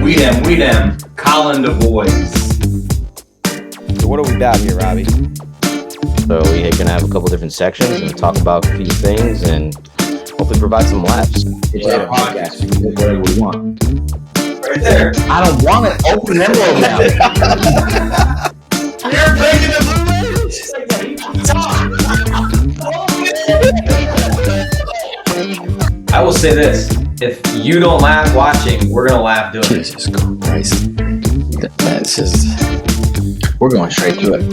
We them, Calendar Boys. So what are we about here, Robby? So we're going to have a couple different sections and talk about a few things and hopefully provide some laughs. It's our podcast. We can do whatever we want. Right there. I don't want it. Open an envelope now. You're breaking the movies. I will say this. If you don't laugh watching, we're going to laugh doing it. Jesus Christ. That's just... We're going straight to it.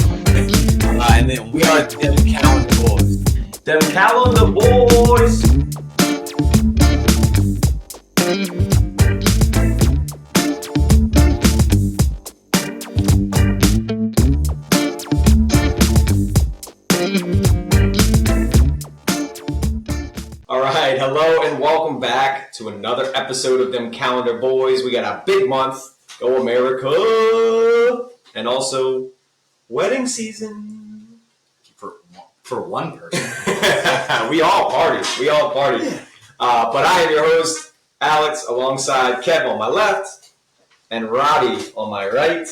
And then we are them Calendar Boys. Them Calendar Boys. All right, hello and welcome back to another episode of Them Calendar Boys. We got a big month. Go America! And also, wedding season. For one person. We all party. But I am your host, Alex, alongside Kev on my left and Robby on my right.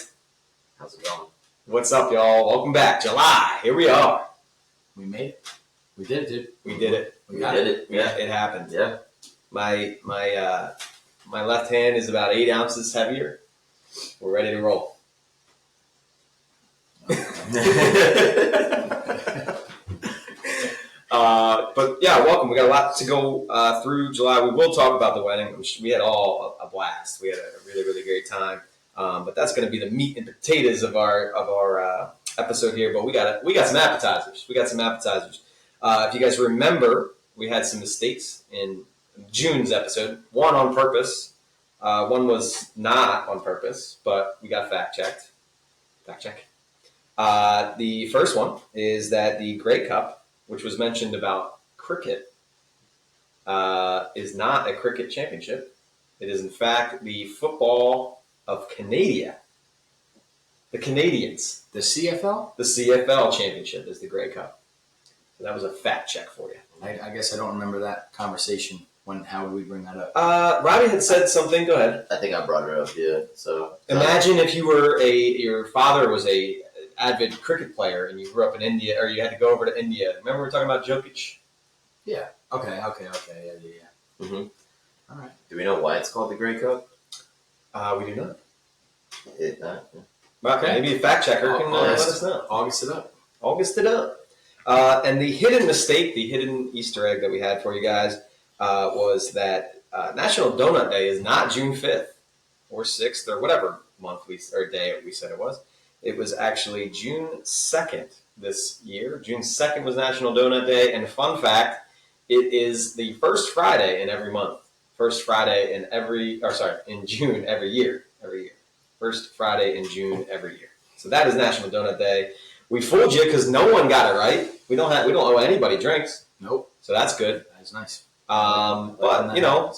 How's it going? What's up, y'all? Welcome back. July. Here we are. We made it. We did it, dude. We did it. We did it. Yeah, it happened. Yeah. My left hand is about 8 ounces heavier. We're ready to roll. But yeah, welcome. We got a lot to go through July. We will talk about the wedding. We had all a blast. We had a really, really great time. But that's going to be the meat and potatoes of our episode here. But we got some appetizers. If you guys remember, we had some mistakes in June's episode. One on purpose. One was not on purpose, but we got fact checked. The first one is that the Grey Cup, which was mentioned about cricket, is not a cricket championship. It is, in fact, the football of Canada. The Canadians. The CFL? The CFL championship is the Grey Cup. So that was a fact check for you. I guess I don't remember that conversation. How did we bring that up? Robby had said something. Go ahead. I think I brought it up, yeah. So imagine if you were your father was a avid cricket player and you grew up in India, or you had to go over to India. Remember we were talking about Jokic? Yeah. Okay. Yeah. Mm-hmm. All right. do we know why it's called the Grey Cup? We do not. Yeah. Okay. Maybe a fact checker can let us know. August it up. And the hidden mistake, the hidden Easter egg that we had for you guys was that National Donut Day is not June 5th or 6th or whatever month or day we said it was. It was actually June 2nd this year. June 2nd was National Donut Day. And fun fact, it is the first Friday in every month. First Friday in June every year. First Friday in June every year. So that is National Donut Day. We fooled you because no one got it right. We don't owe anybody drinks. Nope. So that's good. That's nice. But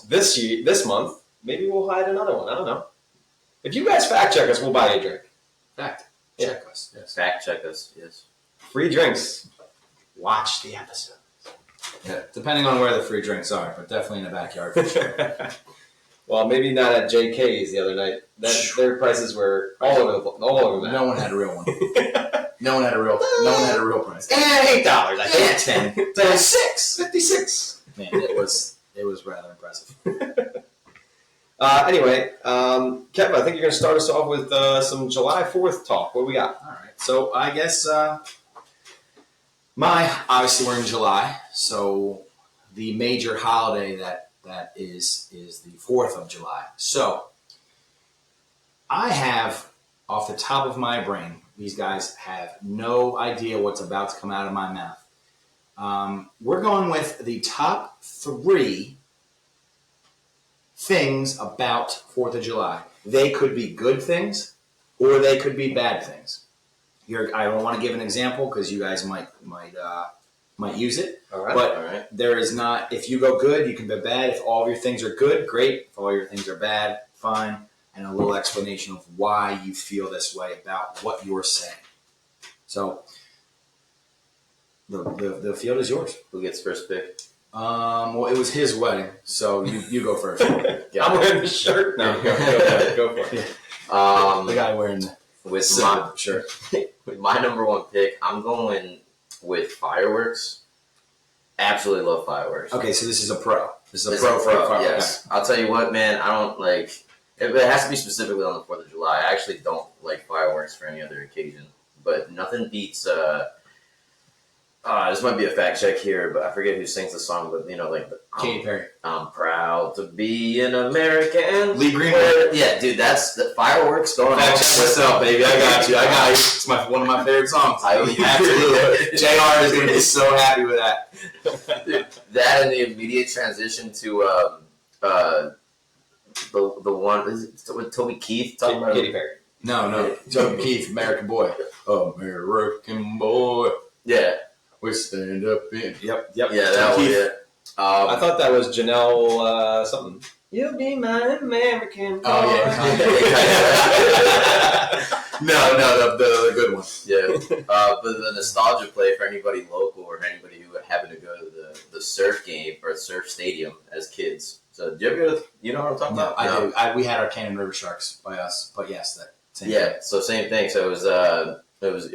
this month, maybe we'll hide another one. I don't know. If you guys fact check us, we'll buy you a drink. Fact. Yeah. Check us. Yes. Fact check us, yes. Free drinks. Watch the episode. Yeah. Depending on where the free drinks are, but definitely in the backyard for sure. Well, maybe not at JK's the other night. Their prices were all over the map. No one had a real one. No one had a real price. $8. I think. 10. $56. Man, it was rather impressive. Anyway, Kev, I think you're going to start us off with some July 4th talk. What do we got? All right. So I guess obviously we're in July, so the major holiday that is the 4th of July. So I have, off the top of my brain, these guys have no idea what's about to come out of my mouth. We're going with the top 3 things about 4th of July. They could be good things or they could be bad things. I don't want to give an example because you guys might use it. All right. But there is not, if you go good, you can be bad. If all of your things are good, great. If all your things are bad, fine. And a little explanation of why you feel this way about what you're saying. So the field is yours. Who gets first pick? Well, it was his wedding, so you go first. I'm wearing the shirt. No, go for it. The guy wearing the With my shirt. with my number one pick, I'm going with fireworks. Absolutely love fireworks. Okay, so this is a pro. This is It's a pro for fireworks. yes. I'll tell you what, man. I don't like. It has to be specifically on the 4th of July. I actually don't like fireworks for any other occasion. But nothing beats. This might be a fact check here, but I forget who sings the song. But like Katy Perry. I'm proud to be an American. Lee Greenwood. Yeah, dude, that's the fireworks going on. Fact check myself, baby. I got you. It's one of my favorite songs. Absolutely. JR is going to be so happy with that. Dude, that and the immediate transition to the one is it with Toby Keith talking about Katy Perry. No. Toby Keith, American Boy. American Boy. Yeah. We stand up in. Yep. Yeah, that was it. I thought that was Janelle something. You'll be my American boy. Oh, yeah. No, the good one. Yeah. But the nostalgia play for anybody local or anybody who happened to go to the surf game or surf stadium as kids. So, do you ever go to, you know what I'm talking about? I do. We had our Cannon River Sharks by us, but yes, that same Yeah, thing. so same thing. So it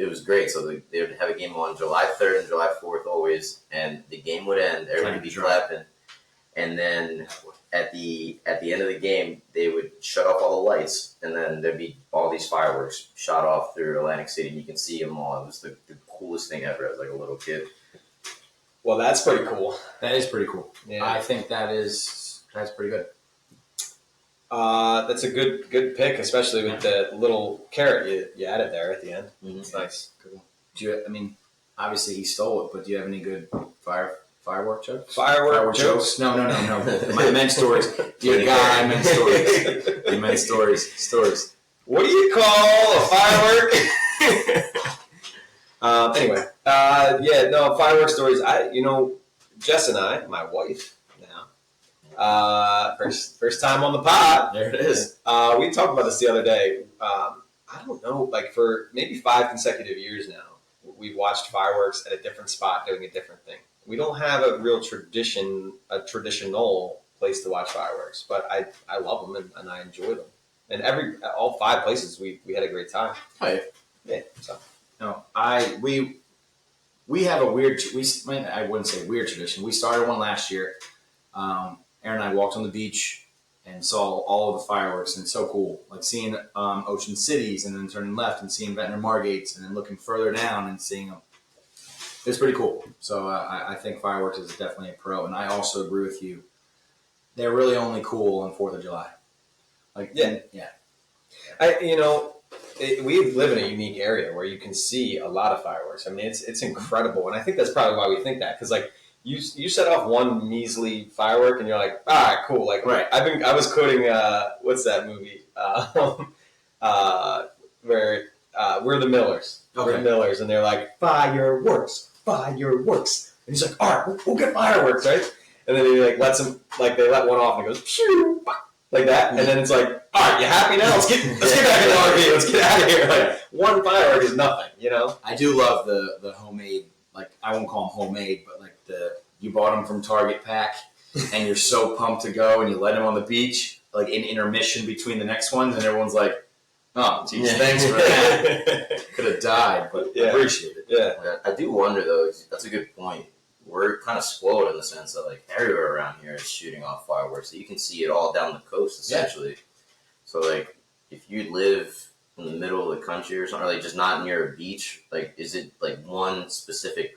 was great. So they would have a game on July 3rd and July 4th always, and the game would end. Everybody would be clapping, and then at the end of the game, they would shut off all the lights, and then there'd be all these fireworks shot off through Atlantic City. And you can see them all. It was the coolest thing ever as like a little kid. Well, that's pretty cool. That is pretty cool. Yeah. I think that's pretty good. That's a good pick, especially with the little carrot you added there at the end. Mm-hmm. It's nice. Cool. Obviously he stole it, but do you have any good firework jokes? Firework jokes? No. I meant stories. Dear God, I meant stories. I meant stories. What do you call a firework? Anyway, firework stories. Jess and I, my wife now, first time on the pod. There it is. We talked about this the other day. I don't know, like for maybe 5 consecutive years now, we've watched fireworks at a different spot doing a different thing. We don't have a real traditional place to watch fireworks, but I love them and I enjoy them. And all 5 places we had a great time. Oh, Yeah. So no, we have a weird. I wouldn't say weird tradition. We started one last year. Aaron and I walked on the beach and saw all of the fireworks, and it's so cool. Like seeing Ocean Cities, and then turning left and seeing Ventnor Margates, and then looking further down and seeing them. It's pretty cool. So I think fireworks is definitely a pro, and I also agree with you. They're really only cool on 4th of July. Yeah. We live in a unique area where you can see a lot of fireworks. I mean, it's incredible, and I think that's probably why we think that, because like you set off one measly firework and you're like, cool. Like, right. I was quoting what's that movie where we're the Millers. Okay. We're the Millers, and they're like fireworks, and he's like, all right, we'll get fireworks, right? And then he like lets them, like they let one off and it goes shoo, like that, and then it's like, all right, you happy now? Let's get back in the RV. Let's get out of here. Like one firework is nothing, I do love the homemade. Like I won't call them homemade, but like you bought them from Target pack, and you're so pumped to go, and you let them on the beach, like in intermission between the next ones, and everyone's like, "Oh, geez, thanks for that." Could have died, but appreciate it. Yeah, I do wonder though. That's a good point. We're kind of spoiled in the sense that like everywhere around here is shooting off fireworks. So you can see it all down the coast essentially. Yeah. So like if you live in the middle of the country or something, or like just not near a beach, like is it like one specific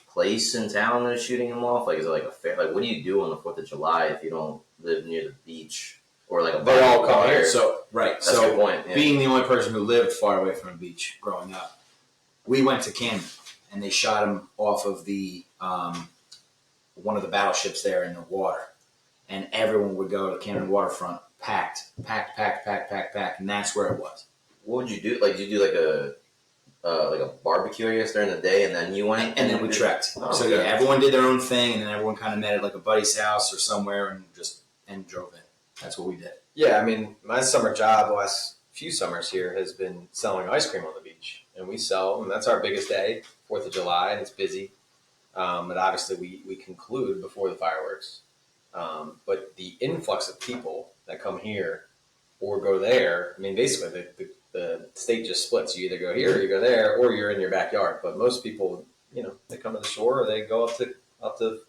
place in town that's shooting them off? Like is it like a fair? Like what do you do on the 4th of July if you don't live near the beach or like a? They all come here. So right. That's a good point. Yeah. Being the only person who lived far away from a beach growing up, we went to Camden and they shot him off of the one of the battleships there in the water, and everyone would go to Camden waterfront, packed, and that's where it was. What would you do? Like, did you do like a barbecue, I guess, during the day, and then you went, and then we trekked. Oh, so okay. Yeah, everyone did their own thing, and then everyone kind of met at like a buddy's house or somewhere, and drove in. That's what we did. Yeah, I mean, my summer job the last few summers here has been selling ice cream on the beach, and we sell, and that's our biggest day, 4th of July, and it's busy. And obviously we conclude before the fireworks. But the influx of people that come here or go there, I mean, basically the state just splits. You either go here or you go there, or you're in your backyard. But most people, they come to the shore or they go up to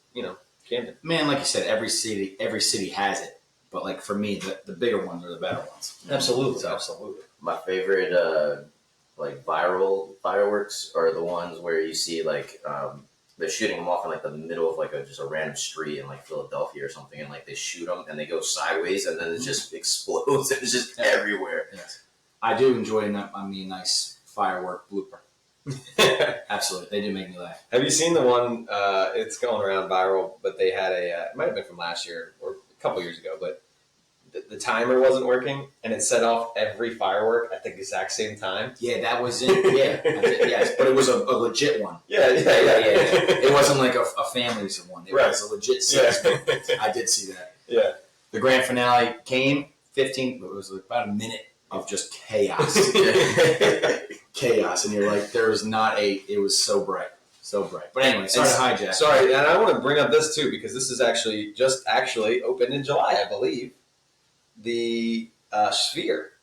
Camden. Man, like you said, every city has it. But like for me, the bigger ones are the better ones. Absolutely, So, absolutely. My favorite like viral fireworks are the ones where you see like they're shooting them off in like the middle of like just a random street in like Philadelphia or something, and like they shoot them and they go sideways and then it just explodes and it's just everywhere. Yes. I do enjoy a nice firework blooper. Absolutely, they do make me laugh. Have you seen the one? It's going around viral, but they had it might have been from last year or a couple years ago, but the timer wasn't working and it set off every firework at the exact same time. Yeah, that was it. Yeah, yes, but it was a legit one. Yeah. It wasn't like a family's one. It was a legit system. I did see that. Yeah. The grand finale came 15. It was about a minute of just chaos. Chaos, and you're like, there was not it was so bright. But anyway, sorry to hijack. Sorry, and I want to bring up this too because this is actually opened in July, I believe. The Sphere.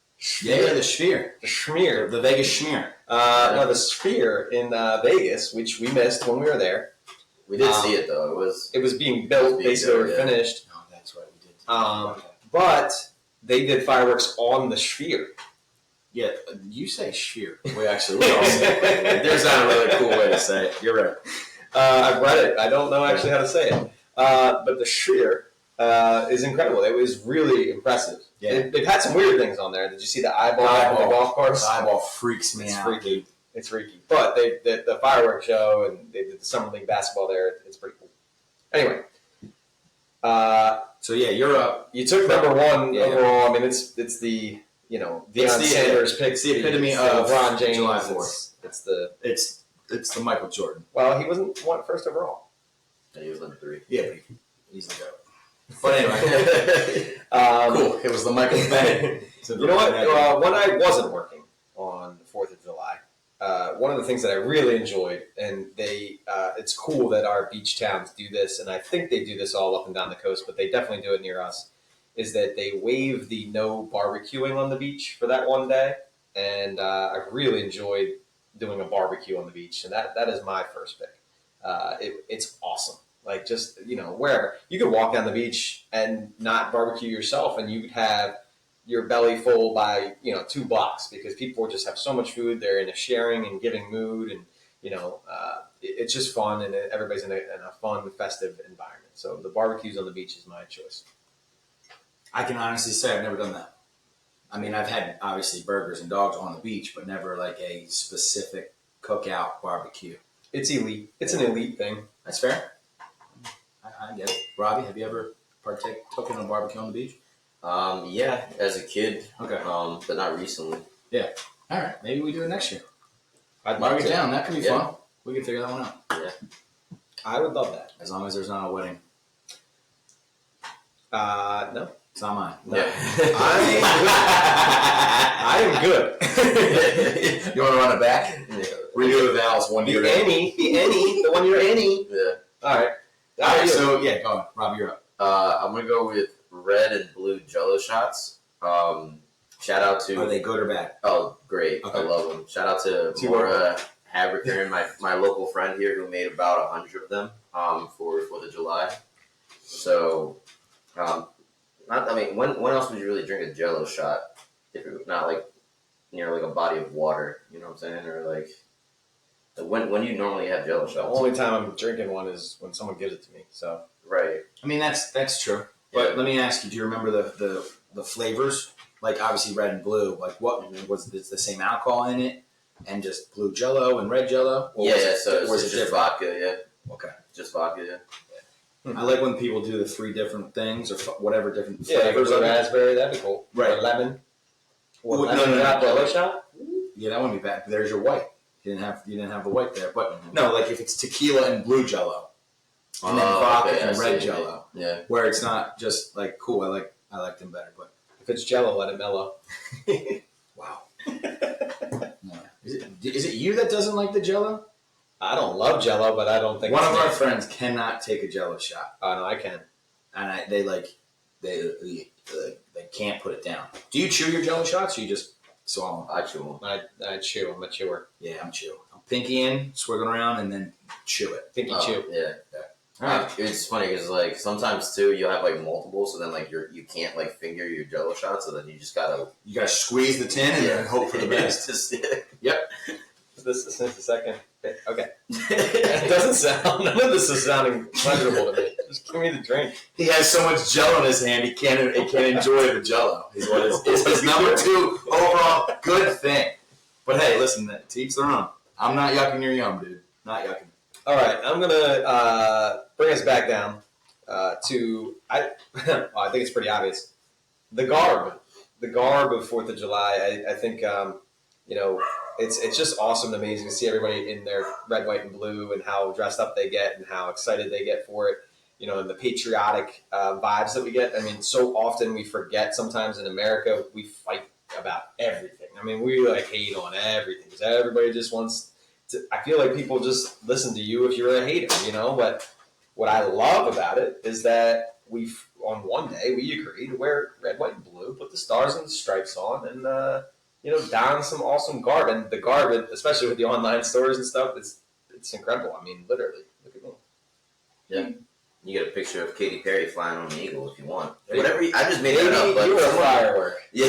Yeah, the Sphere. The Schmear. The Vegas Schmear. No, the Sphere in Vegas, which we missed when we were there. We did see it though. It was being built, basically finished. Oh, that's right, we did. But they did fireworks on the Sphere. Yeah, you say Sphere. We all say it. There's not a really cool way to say it. You're right. I've read it. I don't know actually how to say it. But the Sphere is incredible. It was really impressive. Yeah. They've had some weird things on there. Did you see the eyeball on the golf course? The eyeball freaks me out. Freaky. It's freaky. But the fireworks show and they did the Summer League basketball there. It's pretty cool. Anyway. So yeah, you're up. You took number one overall. I mean, it's the Deion Sanders pick. It's the epitome of LeBron James. July 4th. It's the Michael Jordan. Well, he wasn't first overall. and he was number 3. Yeah, but he's the GOAT. But anyway, cool. It was the Michael Bennett. You know what? When I wasn't working on the 4th of July, one of the things that I really enjoyed, and it's cool that our beach towns do this, and I think they do this all up and down the coast, but they definitely do it near us, is that they waive the no barbecuing on the beach for that one day. And I really enjoyed doing a barbecue on the beach, and that is my first pick. It's awesome. Like just, wherever. You could walk down the beach and not barbecue yourself, and you could have your belly full by, 2 blocks because people just have so much food. They're in a sharing and giving mood, and, it's just fun, and everybody's in a fun, festive environment. So the barbecues on the beach is my choice. I can honestly say I've never done that. I mean, I've had, obviously, burgers and dogs on the beach, but never like a specific cookout barbecue. It's elite. It's an elite thing. That's fair. I get it. Robbie, have you ever partook in a barbecue on the beach? Yeah, as a kid. Okay. But not recently. Yeah. All right. Maybe we do it next year. I'd Mark love it to. down. That could be fun. We can figure that one out. Yeah. I would love that. As long as there's not a wedding. No. It's not mine. No. Yeah. I am good. You want to run it back? Yeah. Renew the vows 1 year. The 1 year Annie. Yeah. All right. All right. So yeah, go on. Robbie, you're up. I'm gonna go with red and blue Jello shots. Shout out to. Are they good or bad? Oh, great! Okay. I love them. Shout out to Maura Haverkern, my local friend here, who made about 100 of them for 4th of July. So, when else would you really drink a Jello shot if it was not like near like a body of water? You know what I'm saying? Or like when you normally have Jello The shots? only time I'm drinking one is when someone gives it to me. So Right. I mean, that's true. But let me ask you: do you remember the flavors? Like obviously red and blue. Like what was it the same alcohol in it, and just blue Jello and red Jello? Yeah. So was it's it just different? vodka. Yeah. Okay. Just vodka. Yeah. I like when people do the 3 different things or whatever different yeah, flavors blue of it. raspberry, that'd be cool. Right. Or lemon. Well, lemon no. Jello shot. Yeah, that wouldn't be bad. There's your white. You didn't have the white there, but no, like if it's tequila and blue Jello, and then vodka okay, and I red see. Jello, Yeah. where it's not just like cool. I like them better, but If it's Jello, let it mellow. wow. Yeah. Is it you that doesn't like the Jello? I don't love Jello, but I don't think One it's of our me. friends cannot take a Jello shot, Oh no, I can. and they can't put it down. Do you chew your Jello shots, or you just swallow them? I chew them. I chew. I'm a chewer. Yeah, I'm chew. I'm pinky in, swiggle around, and then chew it. Pinky Oh, chew. Yeah. All right. It's funny because like sometimes too you'll have like multiple, so then like you can't like finger your Jello shot, so then you just gotta You gotta squeeze the tin and then hope for the best. Yep. This is the second. Okay. It doesn't sound. None of this is sounding pleasurable to me. Just give me the drink. He has so much Jello in his hand, he can't enjoy the Jello. Is what is his number 2 overall good thing. But hey, listen, to each their own. I'm not yucking your yum, dude. Not yucking. All right, I'm gonna bring us back down to I. Well, I think it's pretty obvious. The garb of 4th of July. I think it's just awesome and amazing to see everybody in their red, white, and blue, and how dressed up they get, and how excited they get for it. And the patriotic vibes that we get. I mean, so often we forget. Sometimes in America, we fight about everything. I mean, we hate on everything because everybody just wants. I feel like people just listen to you if you're a hater, But what I love about it is that on one day we agreed to wear red, white, and blue, put the stars and the stripes on, and don some awesome garb. And the garb, especially with the online stores and stuff, it's incredible. I mean, literally, look at me. Yeah. You get a picture of Katy Perry flying on an eagle if you want. Maybe. Whatever. I just made it up. But You were a firework. Yeah.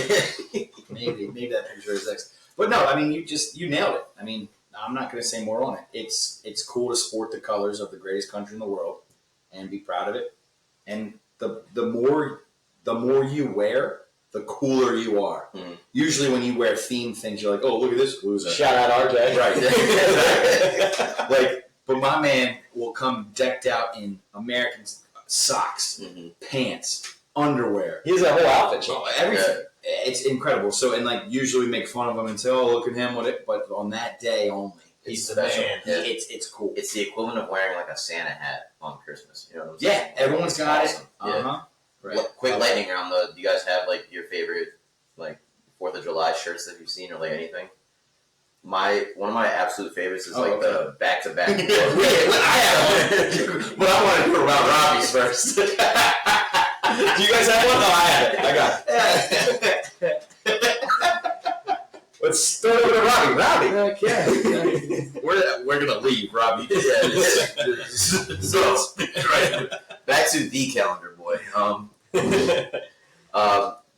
Maybe that picture is X. But no, I mean, you nailed it. I mean, I'm not going to say more on it. It's cool to sport the colors of the greatest country in the world and be proud of it. And the more you wear, the cooler you are. Mm. Usually when you wear themed things, you're like, oh, look at this loser. Shout out RJ. Right. But my man will come decked out in American socks, pants, underwear. He has a whole outfit change. Everything. It's incredible. So, and usually we make fun of him and say, oh, look at him, but on that day only, He's it's the special. man. Yeah. It's cool. It's the equivalent of wearing like a Santa hat on Christmas. You know what I'm saying? Yeah, everyone's got awesome. it. Yeah. Uh-huh. Right. Quick lightning round though. Do you guys have your favorite 4th of July shirts that you've seen or anything? One of my absolute favorites is the back-to-back. I have one. But I want to hear about Robby's first. Do you guys have one? No, I have it. I got it. Let's start over to Robby. Okay. We're gonna leave, Robby. So back to the calendar boy. No,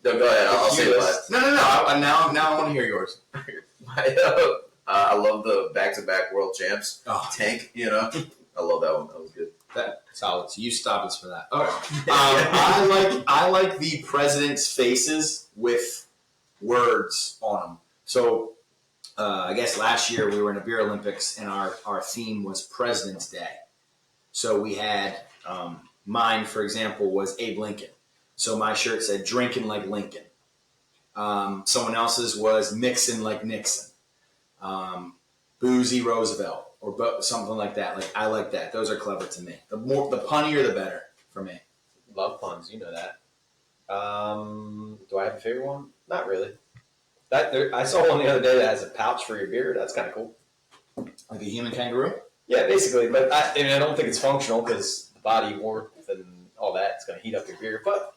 go ahead. I'll say mine. No. Now I want to hear yours. I love the back-to-back world champs tank. I love that one. That was good. Solid. So you stop us for that. All right. I like the president's faces with words on them. So I guess last year we were in a beer Olympics and our theme was President's Day. So we had mine, for example, was Abe Lincoln. So my shirt said "Drinking like Lincoln." Someone else's was "Mixing like Nixon." Boozy Roosevelt or something like that. I like that. Those are clever to me. The punnier, the better for me. Love puns, you know that. Do I have a favorite one? Not really. I saw one the other day that has a pouch for your beer. That's kind of cool. Like a human kangaroo? Yeah, basically. But I don't think it's functional because the body warmth and all that is going to heat up your beer. But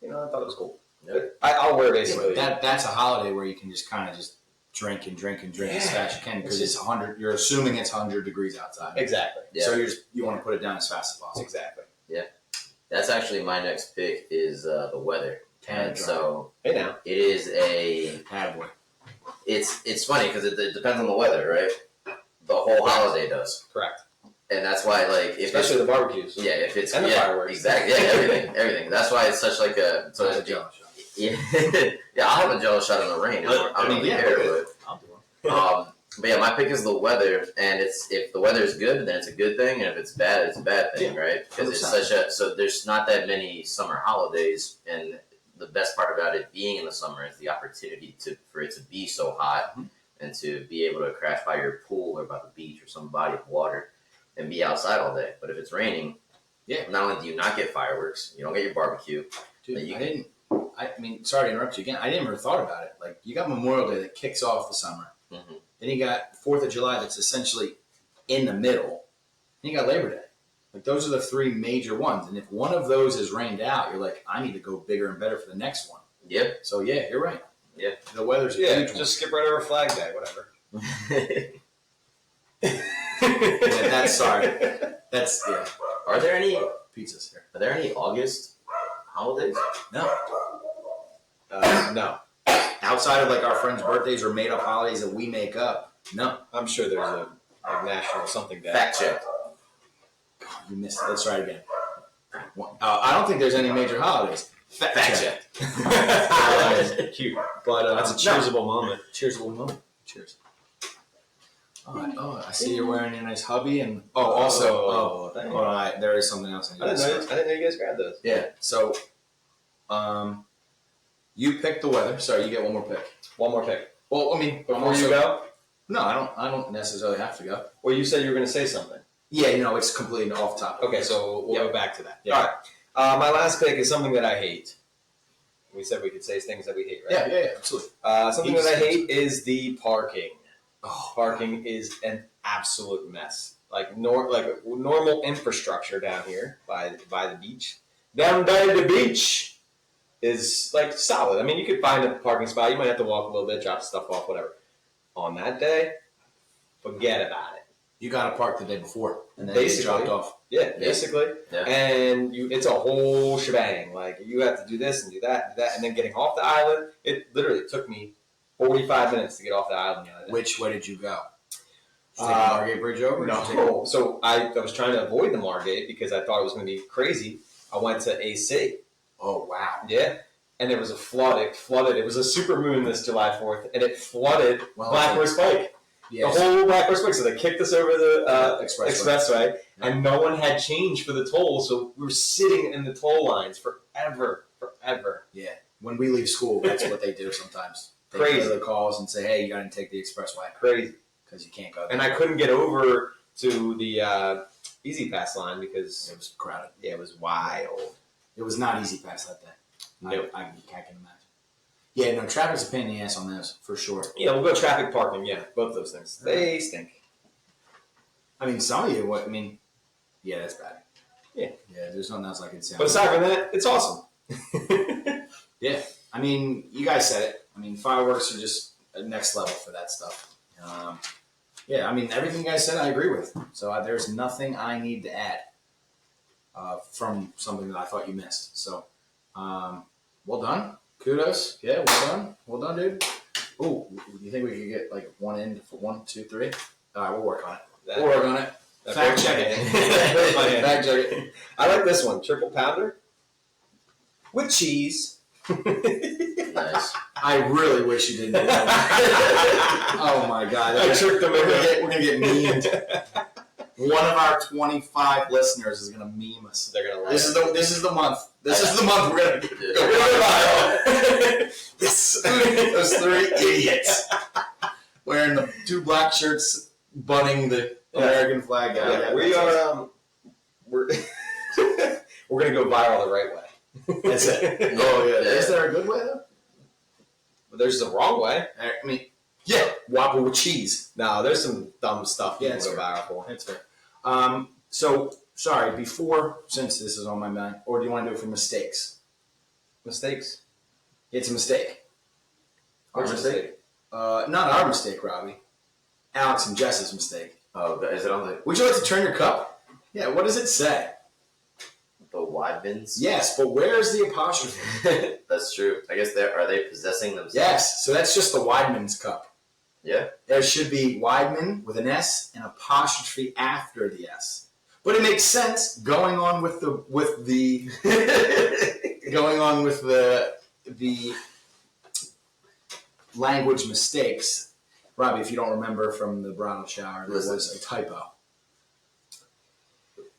I thought it was cool. Yep. I'll wear basically. That's a holiday where you can just kind of just drink as fast as you can because it's 100. You're assuming it's 100 degrees outside. Exactly. Yeah. So you want to put it down as fast as possible. Exactly. That's actually my next pick is the weather. And so Hey now. it is a. Attaboy. It's funny because it depends on the weather, right? The whole holiday does, Correct. and that's why Especially the barbecues. if it's And the fireworks. exactly, everything. That's why it's such like a So it's a Jello shot. Yeah, I'll have a Jello shot in the rain. I don't really care, I'll do one. but yeah, my pick is the weather, and if the weather is good, then it's a good thing, and if it's bad, it's a bad thing, right? Because it's so there's not that many summer holidays, and the best part about it being in the summer is the opportunity for it to be so hot and to be able to crash by your pool or by the beach or some body of water and be outside all day. But if it's raining, not only do you not get fireworks, you don't get your barbecue. Dude, I mean, sorry to interrupt you again. I didn't ever thought about it. You got Memorial Day that kicks off the summer. Mm-hmm. Then you got 4th of July that's essentially in the middle, and you got Labor Day. Like, those are the three major ones. And if one of those is rained out, you're like, I need to go bigger and better for the next one. Yep. So, yeah, you're right. Yeah. The weather's a huge one. Just skip right over Flag Day, whatever. Yeah, that's sorry. That's, yeah. Are there any Pizzas here. Are there any August holidays? No. No. Outside of, like, our friends' birthdays or made-up holidays that we make up, no. I'm sure there's a national something day. Fact check. You missed it. Let's try it again. I don't think there's any major holidays. Fact check. Cute. But That's a cheersable moment. Cheersable moment. Cheers. Oh, I see you're wearing your nice hubby, and also, thank you. hold on, there is something else. I didn't know you guys grabbed those. Yeah. So, you picked the weather. Sorry, you get one more pick. One more pick. Well, I mean, Before you go? No, I don't necessarily have to go. Well, you said you were going to say something. Yeah, it's completely off topic. Okay, so we'll go back to that. Yeah. All right. My last pick is something that I hate. We said we could say things that we hate, right? Yeah, absolutely. Something that I hate is the parking. Oh, Parking is an absolute mess. Like normal infrastructure down here by the beach. Down by the beach is like solid. I mean, you could find a parking spot. You might have to walk a little bit, drop stuff off, whatever. On that day, forget about it. you got to park the day before, and then Basically. get dropped off. Yeah, basically. Yeah. And it's a whole shebang. Like, you have to do this and do that, and then getting off the island. It literally took me 45 minutes to get off the island the other day. Which way did you go? Did you take the Margate Bridge over? or did you take- No. So I was trying to avoid the Margate because I thought it was going to be crazy. I went to AC. Oh, wow. Yeah. And it was a flooded. It was a super moon this July 4th, and it flooded Black Horse Pike. Yes. The whole Black Horse Pike. So they kicked us over the expressway, Yeah. and no one had change for the toll. So we were sitting in the toll lines forever. Yeah. When we leave school, that's what they do sometimes. They Crazy. the calls and say, hey, you got to take the expressway Crazy. because you can't go there. And I couldn't get over to the Easy Pass line because It was crowded. it was wild. It was not easy past that day. Nope. I can imagine. Yeah, no, traffic's a pain in the ass on those, for sure. Yeah, we'll go traffic parking. Yeah, both those things. They stink. I mean, some of you, yeah, that's bad. Yeah. Yeah, there's nothing else I can say. But aside from that, it's awesome. Yeah, I mean, you guys said it. I mean, fireworks are just a next level for that stuff. Yeah, I mean, everything you guys said, I agree with. So there's nothing I need to add from something that I thought you missed. So, well done. Kudos. Yeah, well done, dude. Ooh, you think we could get like one in for 1, 2, 3? All right, we'll work on it. Fact check it. Fact check it. I like this one. Triple pounder with cheese. Nice. I really wish you didn't do that. Oh my god. I tricked them We're again. gonna get memed. One of our 25 listeners is gonna meme us. They're gonna like This is the month. This is the month we're gonna go Dude. viral. Those 3 idiots wearing the 2 black shirts, bunning the American flag out. Yeah, we are. We're we're gonna go viral the right way. That's it. Oh yeah. Is there a good way though? But there's the wrong way. I mean, yeah, Whopper with cheese. No, there's some dumb stuff you Yeah, can go viral for. That's fair. So, sorry, since this is on my mind, or do you want to do it for mistakes? Mistakes. It's a mistake. What's Our a mistake? Not our mistake, Robbie. Alex and Jess's mistake. Oh, is it on the Would you like to turn your cup? Yeah, what does it say? wide bins? Yes, but where's the apostrophe? That's true. I guess are they possessing themselves? Yes, so that's just the Weidman's cup. Yeah. There should be Weidman with an S and apostrophe after the S. But it makes sense going on with the language mistakes. Robbie, if you don't remember from the bridal shower, there was a typo.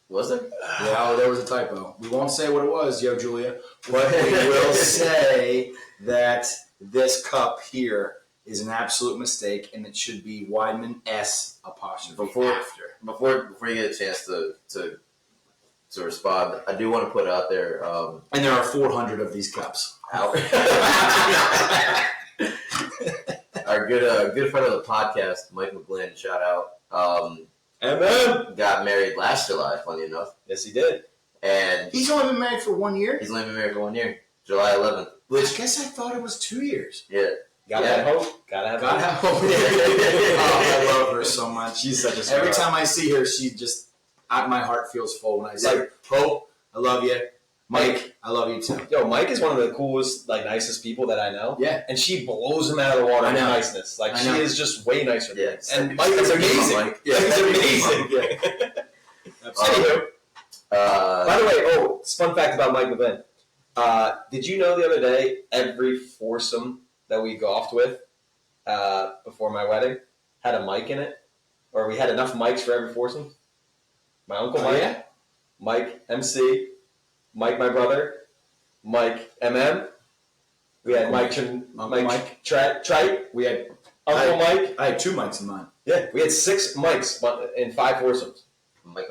Was there? Yeah, there was a typo. We won't say what it was, yo, Julia, but we will say that this cup here is an absolute mistake, and it should be Weidman S apostrophe after. Before you get a chance to respond, I do want to put out there. And there are 400 of these cups. Our good friend of the podcast, Mike McGlynn, shout out. MM. got married last July, funny enough. Yes, he did. And He's only been married for 1 year? he's only been married for 1 year, July 11th. I guess I thought it was 2 years. Yeah. Gotta have hope. Gotta have God hope. have hope. Oh, I love her so much. She's such a sweetheart. Every time I see her, she just, my heart feels full when I say, Hope, I love you. Mike, I love you too. Yo, Mike is one of the coolest, like, nicest people that I know. Yeah. And she blows him out of the water with niceness. Like, she is just way nicer than him. And Mike is amazing. Mike. Yeah, he's amazing. Anywho. By the way, fun fact about Mike Levin. Did you know the other day, every foursome that we golfed with before my wedding had a mic in it? Or we had enough mics for every foursome? My uncle Mike, Mike MC, Mike my brother, Mike MM. We had Mike Trite. We had Uncle Mike. I had 2 mics in mine. Yeah, we had 6 mics in 5 foursomes. Mike.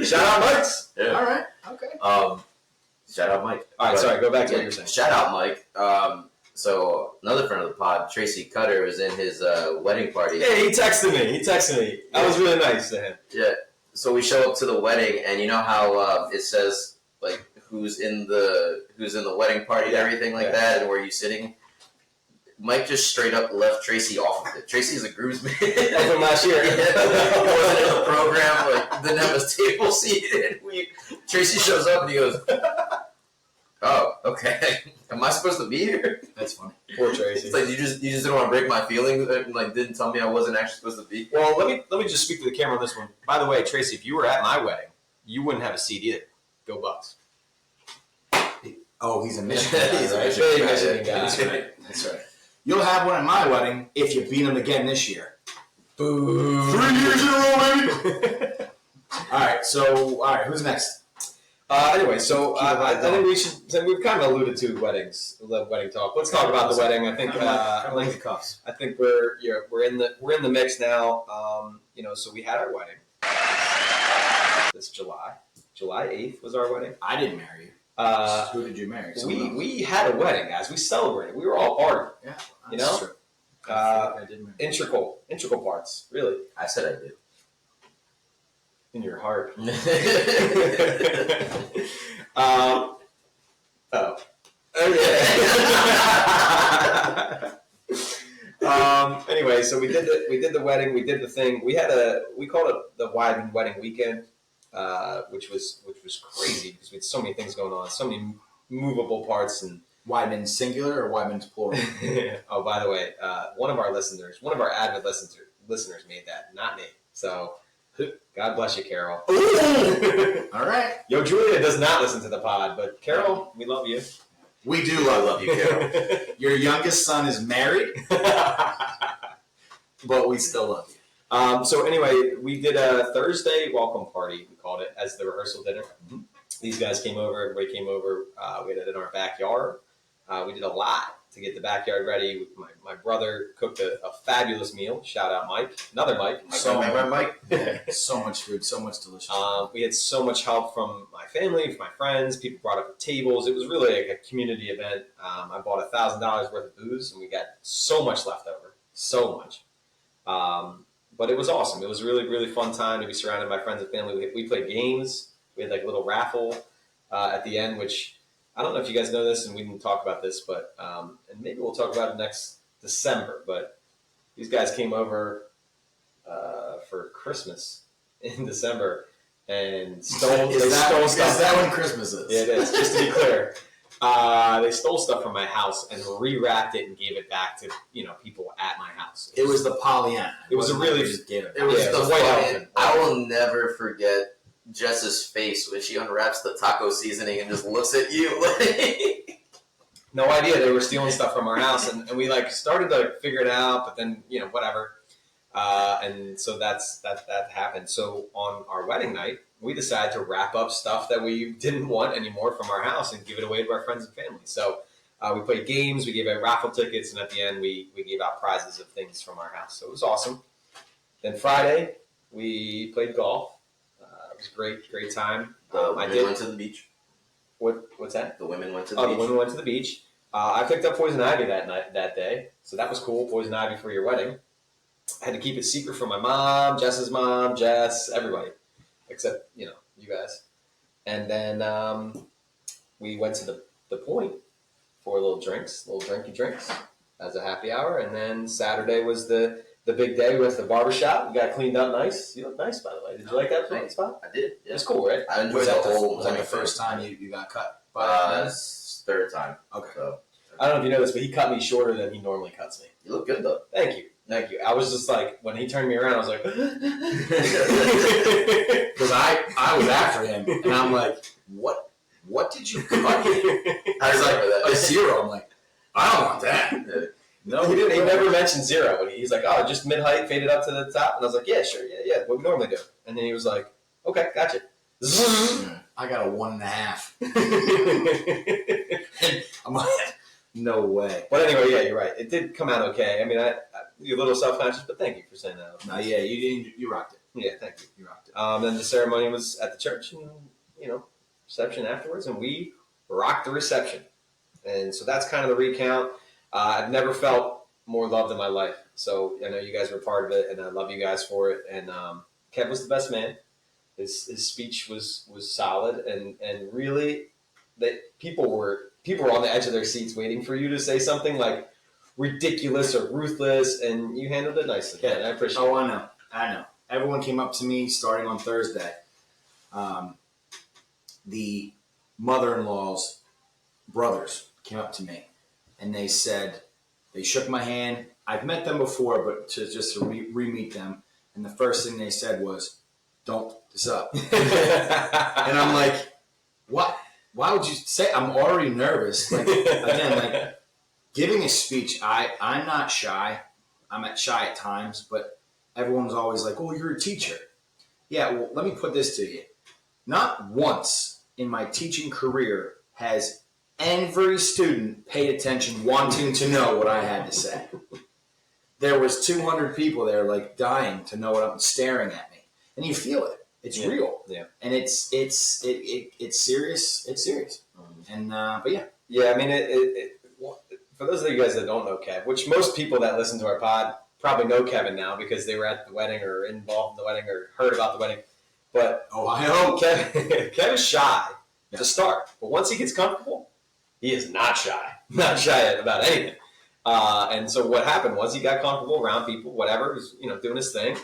Shout out Mikes. Yeah. All right. Okay. Shout out Mike. All right, sorry, go back to what you were saying. Shout out Mike. So another friend of the pod, Tracy Cutter, was in his wedding party. Yeah, he texted me. I was really nice to him. Yeah. So we show up to the wedding, and you know how it says like who's in the wedding party and everything like that, and where you sitting. Mike just straight up left Tracy off of it. Tracy's a groomsman from last year. He wasn't in the program. Like didn't have his table seated. Tracy shows up and he goes, "Oh, okay. Am I supposed to be here?" That's funny. Poor Tracy. It's like you just didn't want to break my feelings and like didn't tell me I wasn't actually supposed to be. Well, let me just speak to the camera on this one. By the way, Tracy, if you were at my wedding, you wouldn't have a seat either. Go Bucks. Oh, he's a Michigan guy, He's a right? Michigan Michigan guy. That's right. That's right. You'll have one at my wedding if you beat him again this year. Boo. 3 years in a row, baby. All right. Who's next? Anyway, so I think we should. So we've kind of alluded to weddings, wedding talk. Let's talk about the wedding. I think. like the cuffs. I think we're in the mix now. So we had our wedding this July 8th was our wedding. I didn't marry you. Who did you marry? We had a wedding, guys. We celebrated. We were all partying. Yeah, you know, true. I did marry. integral parts. Really, I said I did. in your heart. Anyway, so we did the wedding. We did the thing. We called it the Wyman Wedding Weekend, which was crazy because we had so many things going on, so many movable parts and. Wyman singular or Wyman's plural? Oh, by the way, one of our avid listeners made that, not me. So, God bless you, Carol. All right. Yo, Julia does not listen to the pod, but Carol, we love you. We do love you, Carol. Your youngest son is married, but we still love you. So anyway, we did a Thursday welcome party, we called it, as the rehearsal dinner. Mm-hmm. These guys came over, everybody came over. We had it in our backyard. We did a lot to get the backyard ready. My brother cooked a fabulous meal. Shout out Mike. Another Mike. Mike. So much food, so much delicious. We had so much help from my family, from my friends. People brought up tables. It was really like a community event. I bought $1,000 worth of booze, and we got so much left over. So much. But it was awesome. It was a really, really fun time to be surrounded by friends and family. We played games. We had like a little raffle at the end, which I don't know if you guys know this, and we didn't talk about this, but and maybe we'll talk about it next December. But these guys came over for Christmas in December and stole. Is that when Christmas is? Yeah, it is. Just to be clear, they stole stuff from my house and rewrapped it and gave it back to people at my house. It was the Pollyanna. It was a really. It was the white funny. elephant. I will never forget Jess's face when she unwraps the taco seasoning and just looks at you like. No idea they were stealing stuff from our house, and we started to figure it out, but then whatever, and so that happened. So on our wedding night, we decided to wrap up stuff that we didn't want anymore from our house and give it away to our friends and family. So we played games, we gave out raffle tickets, and at the end we gave out prizes of things from our house. So it was awesome. Then Friday we played golf. It was a great time. Went to the beach. What's that? The women went to the beach. The women went to the beach. I picked up poison ivy that day, so that was cool. Poison ivy for your wedding. I had to keep it secret from my mom, Jess's mom, Jess, everybody, except you guys. And then we went to the point for little drinky drinks as a happy hour. And then Saturday was the big day. We went to the barbershop. We got cleaned up nice. You look nice, by the way. Did you like that spot? I did. Yeah. It was cool, right? I enjoyed the whole. Was that the first time you got cut? Third time. Okay. So, I don't know if you know this, but he cut me shorter than he normally cuts me. you look good though. Thank you. I was just like, when he turned me around, I was like, Because I was after him, and I'm like, what did you cut? I was like, a 0. I'm like, I don't want that. No, he didn't. He never mentioned 0. He's like, oh, just mid height, faded up to the top, and I was like, yeah, sure, yeah, what we normally do. And then he was like, okay, gotcha. I got a 1.5. I'm like, no way. But anyway, yeah, you're right. It did come out okay. I mean, you're a little self-conscious, but thank you for saying that. No, yeah, you rocked it. Yeah, thank you. You rocked it. Then the ceremony was at the church, and reception afterwards, and we rocked the reception. And so that's kind of the recount. I've never felt more loved in my life. So I know you guys were part of it, and I love you guys for it. And Kev was the best man. His speech was solid, and really, that people were on the edge of their seats waiting for you to say something like ridiculous or ruthless, and you handled it nicely. Yeah, I appreciate it. Oh, I know. Everyone came up to me starting on Thursday. The mother-in-law's brothers came up to me, and they said, they shook my hand. I've met them before, but just to re-meet them, and the first thing they said was, "Don't fuck this up." And I'm like, what? Why would you say? I'm already nervous. Like, again, like giving a speech, I'm not shy. I'm shy at times, but everyone's always like, "Oh, you're a teacher." Yeah, well, let me put this to you. Not once in my teaching career has every student paid attention, wanting to know what I had to say. There was 200 people there, like dying to know what I'm staring at me, and you feel it. It's real, and it's serious. It's serious, and but yeah. I mean, for those of you guys that don't know Kev, which most people that listen to our pod probably know Kevin now because they were at the wedding or involved in the wedding or heard about the wedding. But Ohio, Kevin's shy to start, but once he gets comfortable, he is not shy about anything. And so what happened was he got comfortable around people, whatever, he was doing his thing,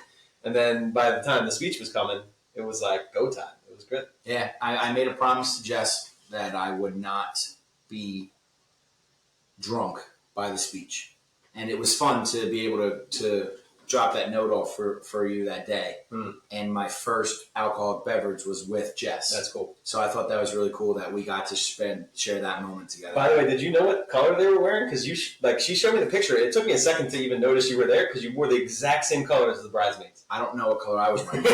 and then by the time the speech was coming, it was like go time. It was good. Yeah, I made a promise to Jess that I would not be drunk by the speech, and it was fun to be able to drop that note off for you that day. And my first alcoholic beverage was with Jess. That's cool. So I thought that was really cool that we got to share that moment together. By the way, did you know what color they were wearing? Because she showed me the picture. It took me a second to even notice you were there because you wore the exact same colors as the bridesmaids. I don't know what color I was wearing.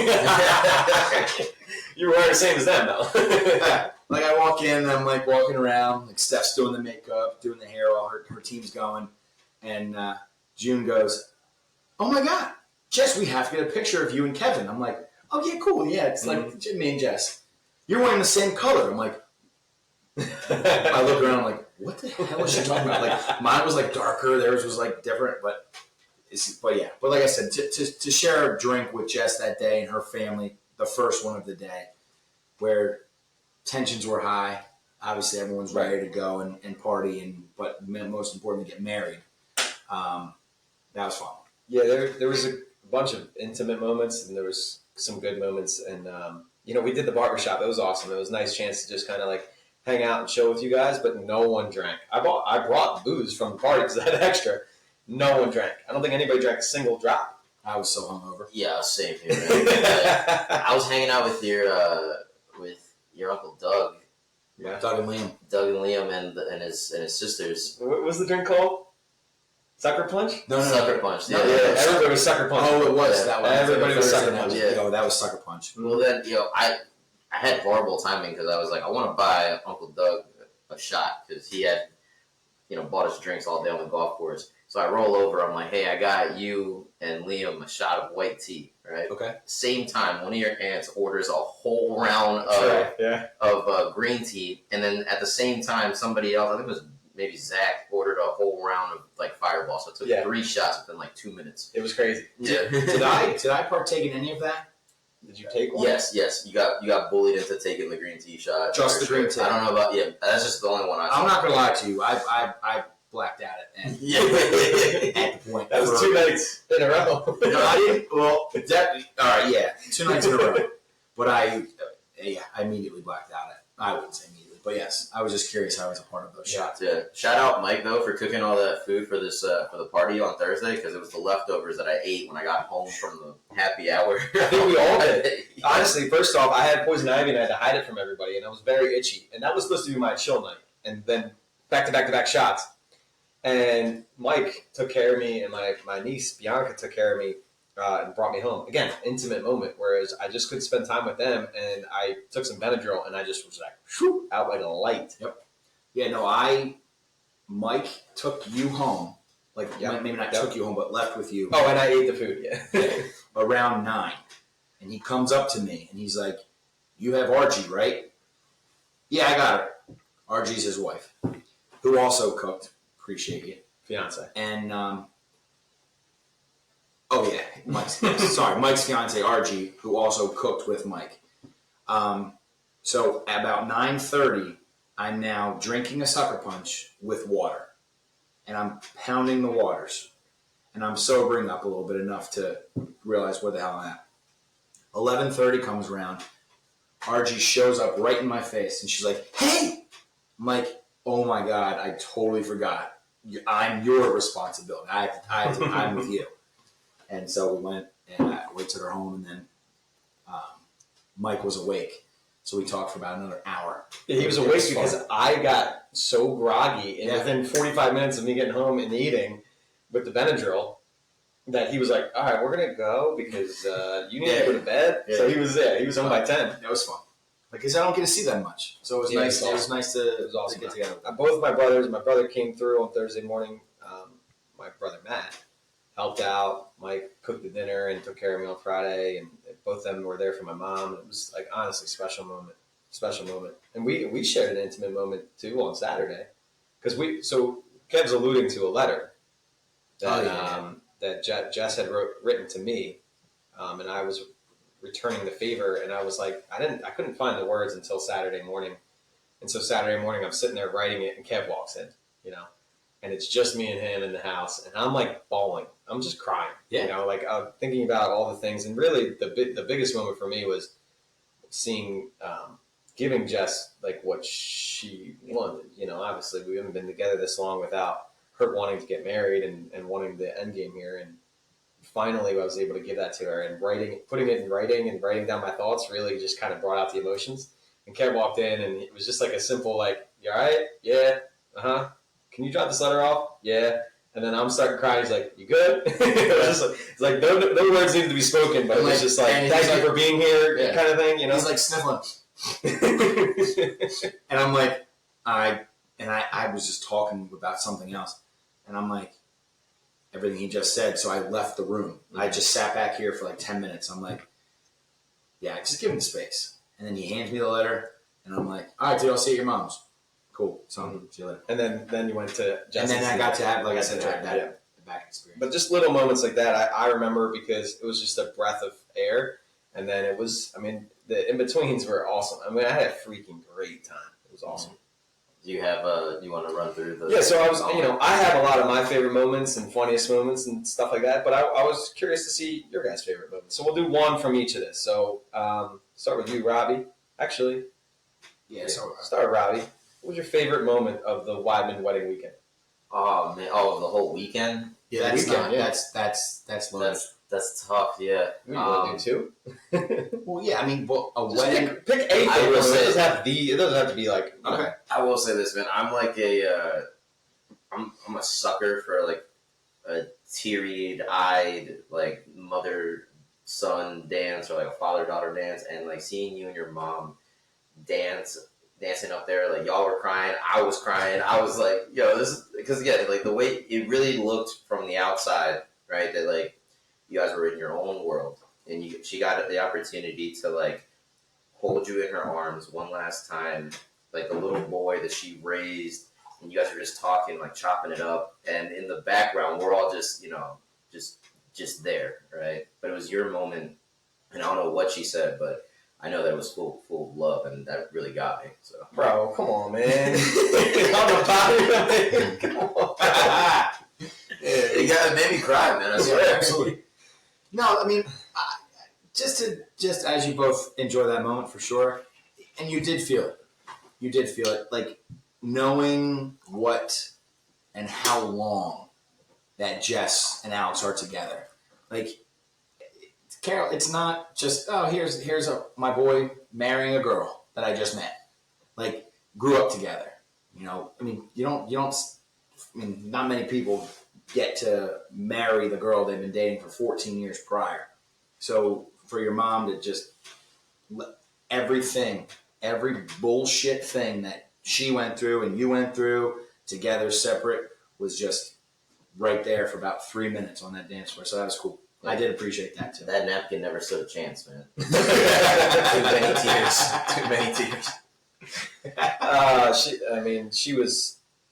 You were wearing the same as them, though. Like I walk in, and I'm like walking around, like Steph's doing the makeup, doing the hair, all her team's going, and June goes, "Oh my God, Jess, we have to get a picture of you and Kevin." I'm like, "Oh yeah, cool, yeah, it's like me and Jess. You're wearing the same color." I'm like, I look around, I'm like, what the hell is she talking about? Like mine was like darker, theirs was like different, but yeah. But like I said, to share a drink with Jess that day and her family, the first one of the day, where tensions were high. Obviously, everyone's ready to go and party, but most importantly, get married. That was fun. Yeah, there was a bunch of intimate moments, and there was some good moments, and we did the barbershop. It was awesome. It was a nice chance to just kind of like hang out and chill with you guys, but no one drank. I brought booze from the party because I had extra. No one drank. I don't think anybody drank a single drop. I was so hungover. Yeah, same here. I was hanging out with your Uncle Doug. Yeah, Doug and Liam. and his sisters. What was the drink called? Sucker Punch? No. Sucker Punch. No, yeah, everybody was Sucker Punch. Oh, it was. Yeah. That one. Everybody was Sucker Punch. Yeah, that was Sucker Punch. Well, then, I had horrible timing because I was like, I want to buy Uncle Doug a shot because he had, bought us drinks all day on the golf course. So I roll over. I'm like, hey, I got you and Liam a shot of white tea, right? Okay. Same time, one of your aunts orders a whole round of green tea. And then at the same time, somebody else, I think it was maybe Zach, ordered a whole round of like fireball. So I took 3 shots within like 2 minutes. It was crazy. Yeah. Did I partake in any of that? Did you take one? Yes. You got bullied into taking the green tea shot. Just the green tea. I don't know about that's just the only one I. I'm not gonna lie to you. I blacked out it and at the point that was 2 nights in a row. No, I didn't. Well, definitely. All right, yeah, 2 nights in a row. But I immediately blacked out. I wouldn't say immediately, but yes, I was just curious how I was a part of those shots. Yeah. Shout out Mike though for cooking all that food for this for the party on Thursday because it was the leftovers that I ate when I got home from the happy hour. I think we all did. Honestly, first off, I had poison ivy and I had to hide it from everybody, and I was very itchy. And that was supposed to be my chill night, and then back to back shots. And Mike took care of me, and my niece Bianca took care of me and brought me home. Again, intimate moment, whereas I just couldn't spend time with them, and I took some Benadryl, and I just was like, whew, out like a light. Yep. Yeah, no, Mike took you home, maybe not took you home, but left with you. Oh, and I ate the food, yeah. Around 9. And he comes up to me, and he's like, you have RG, right? Yeah, I got her. RG's his wife, who also cooked. Appreciate you. Fiance. And, Mike's fiance, RG, who also cooked with Mike. So about 9:30, I'm now drinking a sucker punch with water. And I'm pounding the waters. And I'm sobering up a little bit enough to realize where the hell I'm at. 11:30 comes around. RG shows up right in my face. And she's like, hey! I'm like, oh my God, I totally forgot. I'm your responsibility. I'm with you. And so we went and we took her home, and then Mike was awake. So we talked for about another hour. Yeah, he was awake because I got so groggy, and within 45 minutes of me getting home and eating with the Benadryl, that he was like, all right, we're going to go because you need to go to bed. Yeah. So he was there. He was home by 10. That was fun. Because I don't get to see that much. So it was nice. It was nice to get together. Both of my brothers, my brother came through on Thursday morning. My brother Matt helped out. Mike cooked the dinner and took care of me on Friday, and both of them were there for my mom. It was like honestly special moment. And we shared an intimate moment too on Saturday because Kev's alluding to a letter that Jess had written to me, and I was returning the favor, and I was like, I couldn't find the words until Saturday morning. And so Saturday morning I'm sitting there writing it, and Kev walks in, and it's just me and him in the house, and I'm like bawling. I'm just crying, thinking about all the things. And really the biggest moment for me was seeing, giving Jess like what she wanted. Obviously we haven't been together this long without her wanting to get married and wanting the end game here. And finally I was able to give that to her, and putting it in writing and writing down my thoughts really just kind of brought out the emotions. And Kev walked in, and it was just like a simple, like, you all right? Yeah. Uh-huh. Can you drop this letter off? Yeah. And then I'm starting crying. He's like, you good? It's like no words needed to be spoken, but it was just like, thank you for being here kind of thing. He's like sniffling. And I'm like, I was just talking about something else. And I'm like, everything he just said. So I left the room. I just sat back here for like 10 minutes. I'm like, yeah, just give him the space. And then he hands me the letter, and I'm like, all right, dude, I'll see you at your mom's. Cool. So see you later. And then you went to Jess. And then I got to have, like I said, that back experience. But just little moments like that, I remember because it was just a breath of air. And then it was, the in-betweens were awesome. I had a freaking great time. It was awesome. Do you want to run through the... Yeah, so I was, I have a lot of my favorite moments and funniest moments and stuff like that, but I was curious to see your guys' favorite moments. So we'll do one from each of this. So start with you, Robby. Actually, start with Robby. What was your favorite moment of the Weidman wedding weekend? Oh, man. Oh, the whole weekend? Yeah, that's loaded. That's tough, yeah. We do too. Well, yeah, a just wedding. Pick a thing. It doesn't have to be like. Okay. I will say this, man. I'm like I'm a sucker for like a teary-eyed like mother-son dance or like a father-daughter dance, and like seeing you and your mom dancing up there, like y'all were crying, I was crying, I was like, yo, this is because again, like the way it really looked from the outside, right? That like you guys were in your own world, and she got the opportunity to like hold you in her arms one last time, like the little boy that she raised and you guys were just talking, like chopping it up, and in the background we're all just just there, right? But it was your moment, and I don't know what she said, but I know that it was full of love, and that really got me. So, bro, come on, man. On the body, come on. It made me cry, man. I swear. Yeah, absolutely. No, I mean, just as you both enjoy that moment for sure, and you did feel it. You did feel it, like knowing what and how long that Jess and Alex are together. Like, Carol, it's not just, oh, here's my boy marrying a girl that I just met. Like, grew up together. I mean, not many people get to marry the girl they've been dating for 14 years prior. So for your mom to just every bullshit thing that she went through and you went through together separate was just right there for about 3 minutes on that dance floor. So that was cool. I did appreciate that too. That napkin never stood a chance, man. Too many tears.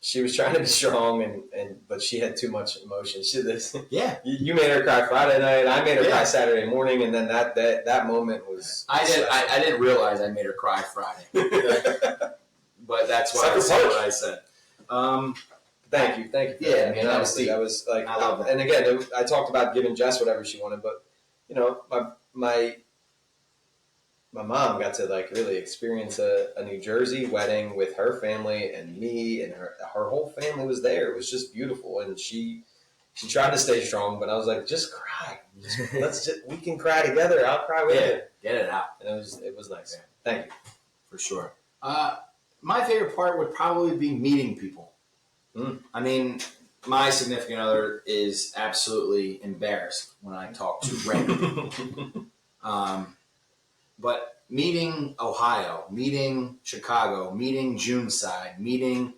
She was trying to be strong, but she had too much emotion. Yeah. You made her cry Friday night. I made her cry Saturday morning, and then that moment was. I didn't realize I made her cry Friday, but that's why I said what I said. Thank you. Yeah, man, honestly, that was like, I love that. And again, I talked about giving Jess whatever she wanted, but my mom got to like really experience a New Jersey wedding with her family and me, and her whole family was there. It was just beautiful, and she tried to stay strong, but I was like, just cry. We can cry together. I'll cry with you. Get it out. And it was nice. Thank you. For sure. My favorite part would probably be meeting people. I mean, my significant other is absolutely embarrassed when I talk to random. But meeting Ohio, meeting Chicago, meeting Juneside, meeting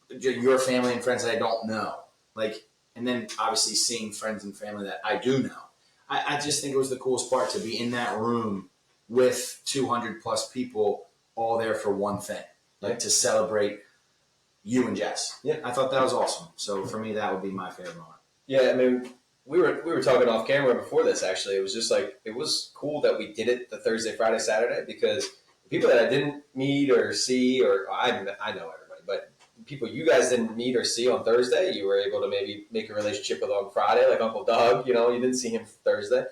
your family and friends that I don't know, and then obviously seeing friends and family that I do know. I just think it was the coolest part to be in that room with 200 plus people all there for one thing, to celebrate you and Jess. Yeah, I thought that was awesome. So for me, that would be my favorite moment. Yeah, I mean, we were talking off camera before this. Actually, it was just like it was cool that we did it the Thursday, Friday, Saturday, because the people that I didn't meet or see, or I know everybody, but people you guys didn't meet or see on Thursday, you were able to maybe make a relationship with on Friday, like Uncle Doug. You didn't see him Thursday,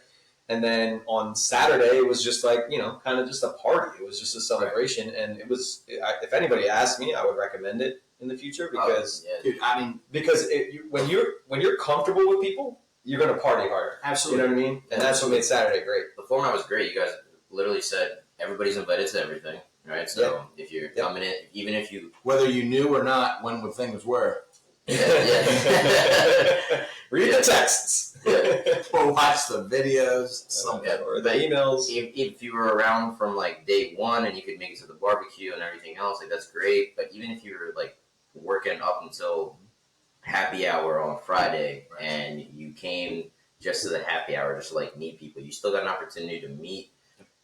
and then on Saturday it was just like kind of just a party. It was just a celebration, and it was. If anybody asked me, I would recommend it in the future because, dude, I mean, because when you're comfortable with people, you're going to party harder. Absolutely. You know what I mean? And that's what made Saturday great. The format was great. You guys literally said everybody's invited to everything, right? So if you're coming in, even if you... Whether you knew or not when the things were. Yeah. Read the texts. Or watch the videos. Or the emails. If you were around from day one and you could make it to the barbecue and everything else, that's great. But even if you were working up until happy hour on Friday and you came just to the happy hour just to meet people, you still got an opportunity to meet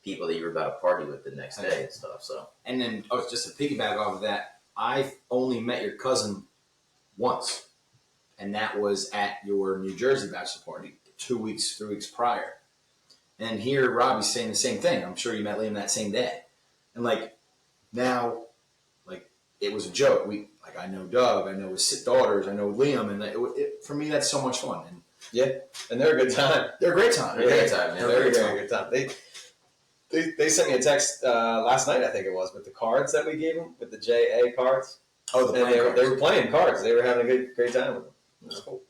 people that you were about to party with the next day and stuff. So, and then just to piggyback off of that, I only met your cousin once, and that was at your New Jersey bachelor party 3 weeks prior. And here Robby's saying the same thing. I'm sure you met Liam that same day, and now it was a joke. I know Doug, I know his daughters, I know Liam, and for me that's so much fun. And and they're a good time. They're a great time. They're a great time, man. They're a very good time. They sent me a text last night, I think it was, with the cards that we gave them, with the JA cards. Oh, the playing cards. They were playing cards. They were having a great time with them. It was cool.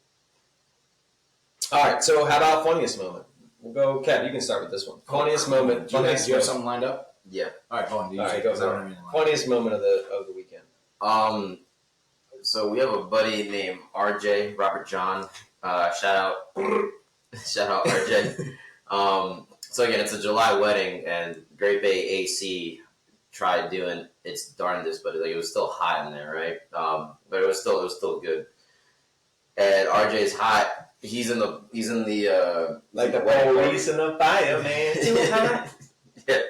All right, so how about funniest moment? We'll go, Kev, you can start with this one. Funniest moment. Do you have something lined up? Yeah. All right, go on. Go. Funniest moment of the weekend. So we have a buddy named RJ, Robert John. Shout out RJ. So again, it's a July wedding, and Great Bay AC tried doing its darndest, but it was still hot in there, right? But it was still good. And RJ's hot. He's in the like the police and the fireman. Too hot. Yeah.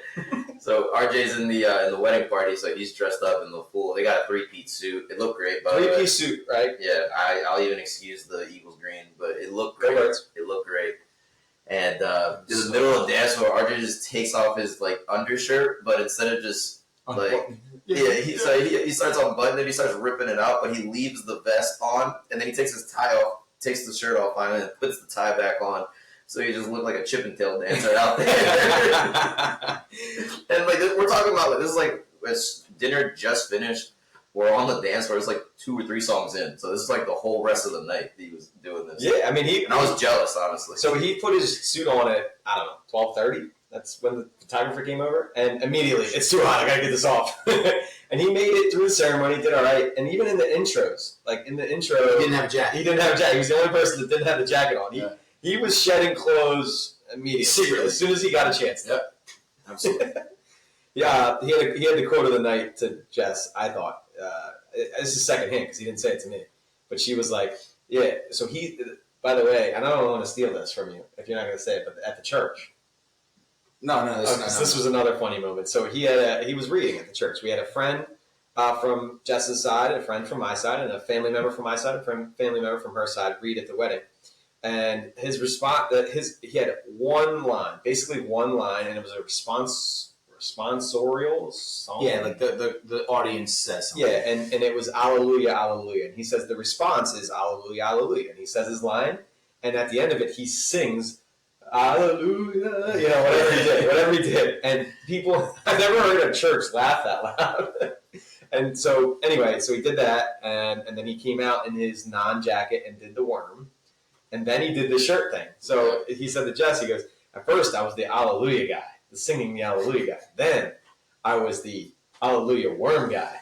So RJ's in the wedding party, so he's dressed up in the full. They got a three-piece suit. It looked great, by the way. Three-piece suit, right? Yeah, I'll even excuse the Eagles green, but it looked great. It looked great. And in the middle of the dance floor, RJ just takes off his like undershirt, but instead of just he starts unbuttoning, he starts ripping it out, but he leaves the vest on, and then he takes his tie off, takes the shirt off finally, and puts the tie back on. So he just looked like a Chippendale dancer out there. And like we're talking about, like, this is like dinner just finished. We're on the dance floor. It's like 2 or 3 songs in. So this is like the whole rest of the night that he was doing this. Yeah, I mean, I was jealous, honestly. So he put his suit on at, I don't know, 12:30. That's when the photographer came over. And immediately, it's too hot. I got to get this off. And he made it through the ceremony, did all right. And even in the intros, like in the intro. He didn't have a jacket. He was the only person that didn't have the jacket on. He was shedding clothes immediately. Secretly. As soon as he got a chance. Yep. Absolutely. Yeah, he had the quote of the night to Jess, I thought. This is secondhand because he didn't say it to me. But she was like, yeah, so he, by the way, and I don't want to steal this from you if you're not going to say it, but at the church. No, This was another funny moment. So he was reading at the church. We had a friend from Jess's side, a friend from my side, and a family member from my side, a family member from her side read at the wedding. And his response, he had basically one line, and it was a responsorial song. Yeah, like the audience says something. Yeah, and it was Alleluia, Alleluia. And he says the response is Alleluia, Alleluia. And he says his line, and at the end of it, he sings Alleluia, whatever he did. And people, I've never heard a church laugh that loud. And so, anyway, so he did that, and then he came out in his non-jacket and did the worm. And then he did the shirt thing. So he said to Jess, he goes, at first I was the Alleluia guy, the singing the Alleluia guy. Then I was the Alleluia worm guy.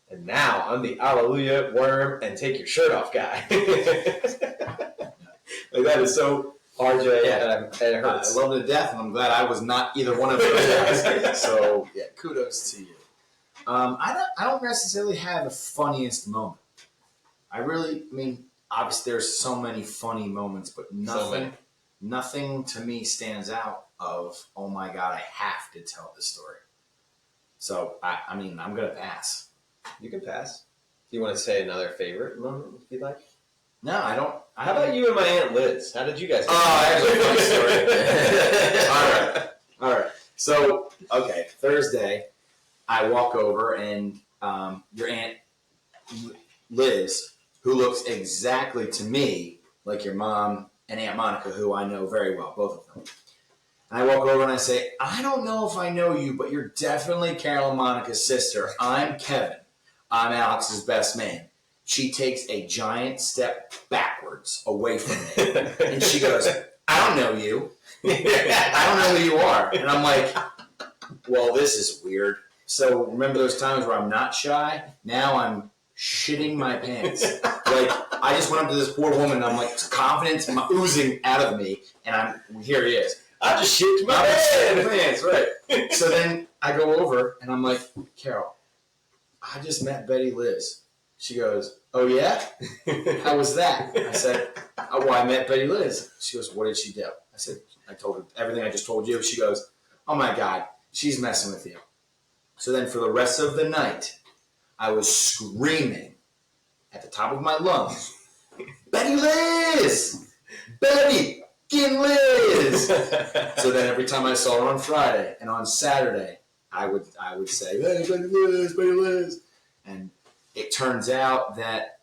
And now I'm the Alleluia worm and take your shirt off guy. Like, that is so RJ. Yeah. And it hurts. I love it to death, and I'm glad I was not either one of those guys. So, yeah, kudos to you. I don't necessarily have the funniest moment. I mean, obviously there's so many funny moments, but nothing to me stands out of, oh my God, I have to tell this story. So, I mean, I'm going to pass. You can pass. Do you want to say another favorite moment if you'd like? No, I don't. How about you and my Aunt Liz? How did you guys get actually, funny story. All right. So, okay, Thursday, I walk over and your Aunt Liz, who looks exactly to me like your mom and Aunt Monica, who I know very well, both of them. And I walk over and I say, I don't know if I know you, but you're definitely Carol and Monica's sister. I'm Kevin. I'm Alex's best man. She takes a giant step backwards away from me. And she goes, I don't know you. I don't know who you are. And I'm like, well, this is weird. So remember those times where I'm not shy? Now I'm shitting my pants. Like, I just went up to this poor woman and I'm like, confidence oozing out of me. And here he is. I just shit my pants. Right. So then I go over and I'm like, Carol, I just met Betty Liz. She goes, oh yeah? How was that? I said, oh, well, I met Betty Liz. She goes, what did she do? I said, I told her everything I just told you. She goes, oh my God, she's messing with you. So then for the rest of the night, I was screaming at the top of my lungs, Betty Liz! Betty fucking Liz! So then every time I saw her on Friday and on Saturday, I would say, hey, Betty Liz, Betty Liz. And it turns out that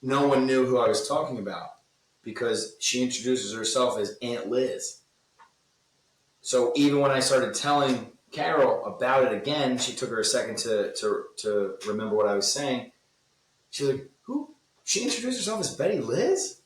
no one knew who I was talking about because she introduces herself as Aunt Liz. So even when I started telling Carol about it again, she took her a second to remember what I was saying. She's like, who? She introduced herself as Betty Liz?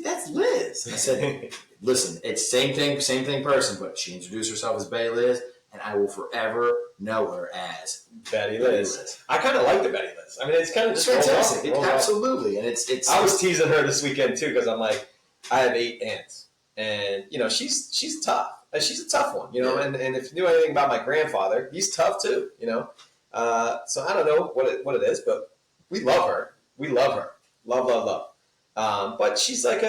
That's Liz. I said, listen, it's same thing person, but she introduced herself as Betty Liz, and I will forever know her as Betty Liz. I kind of like the Betty Liz. I mean, it's kind of just fantastic. Absolutely. And it's. I was teasing her this weekend too because I'm like, I have 8 aunts, and she's tough. She's a tough one, and if you knew anything about my grandfather, he's tough too, So I don't know what it is, but we love her. We love her. Love. But she's like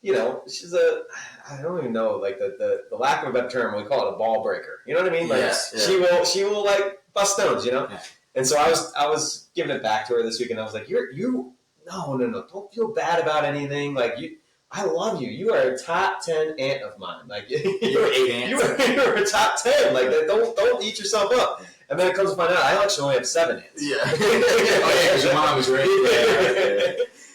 you know, she's I don't even know, like the lack of a better term, we call it a ball breaker. You know what I mean? Like she will like bust stones, you know? Yeah. And so I was giving it back to her this week, and I was like, no, don't feel bad about anything. Like I love you. You are a top 10 aunt of mine. Like You're 8 aunts. You're a top 10. Like don't eat yourself up. And then it comes to find out I actually only have 7 aunts. Yeah. Oh yeah, because your mom was great.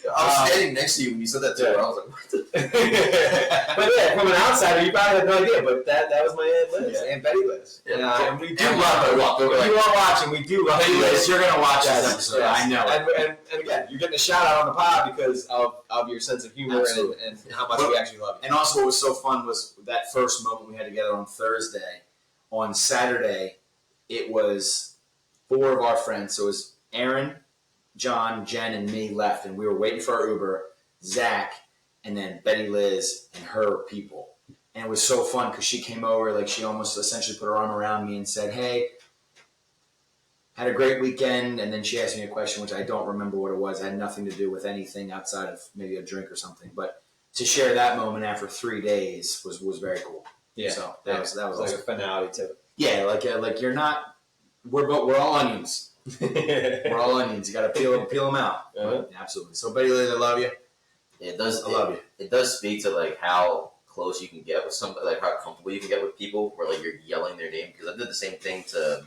I was standing next to you when you said that to her. I was like, what the? But yeah, from an outsider, you probably had no idea. But that was my Aunt Liz, Aunt Betty Liz. Yeah. And we do And love her. walked over If like, you are watching, we do love Betty you. Liz, you're gonna watch Yes, this episode. yes. I know. And again, you're getting a shout out on the pod because of your sense of humor and how much we actually love you. And also, what was so fun was that first moment we had together on Thursday. On Saturday, it was 4 of our friends. So it was Aaron, John, Jen, and me left, and we were waiting for our Uber. Zach, and then Betty Liz and her people. And it was so fun because she came over, like she almost essentially put her arm around me and said, hey, had a great weekend. And then she asked me a question, which I don't remember what it was. It had nothing to do with anything outside of maybe a drink or something. But to share that moment after 3 days was very cool. Yeah. So that was like awesome. a finality to it. Yeah, like you're not, we're all onions. We're all onions. You got to peel them out. Uh-huh. Absolutely. So Betty Liz, I love you. It does. I love you. It does speak to like how close you can get with somebody, like how comfortable you can get with people, where like you're yelling their name. Because I did the same thing to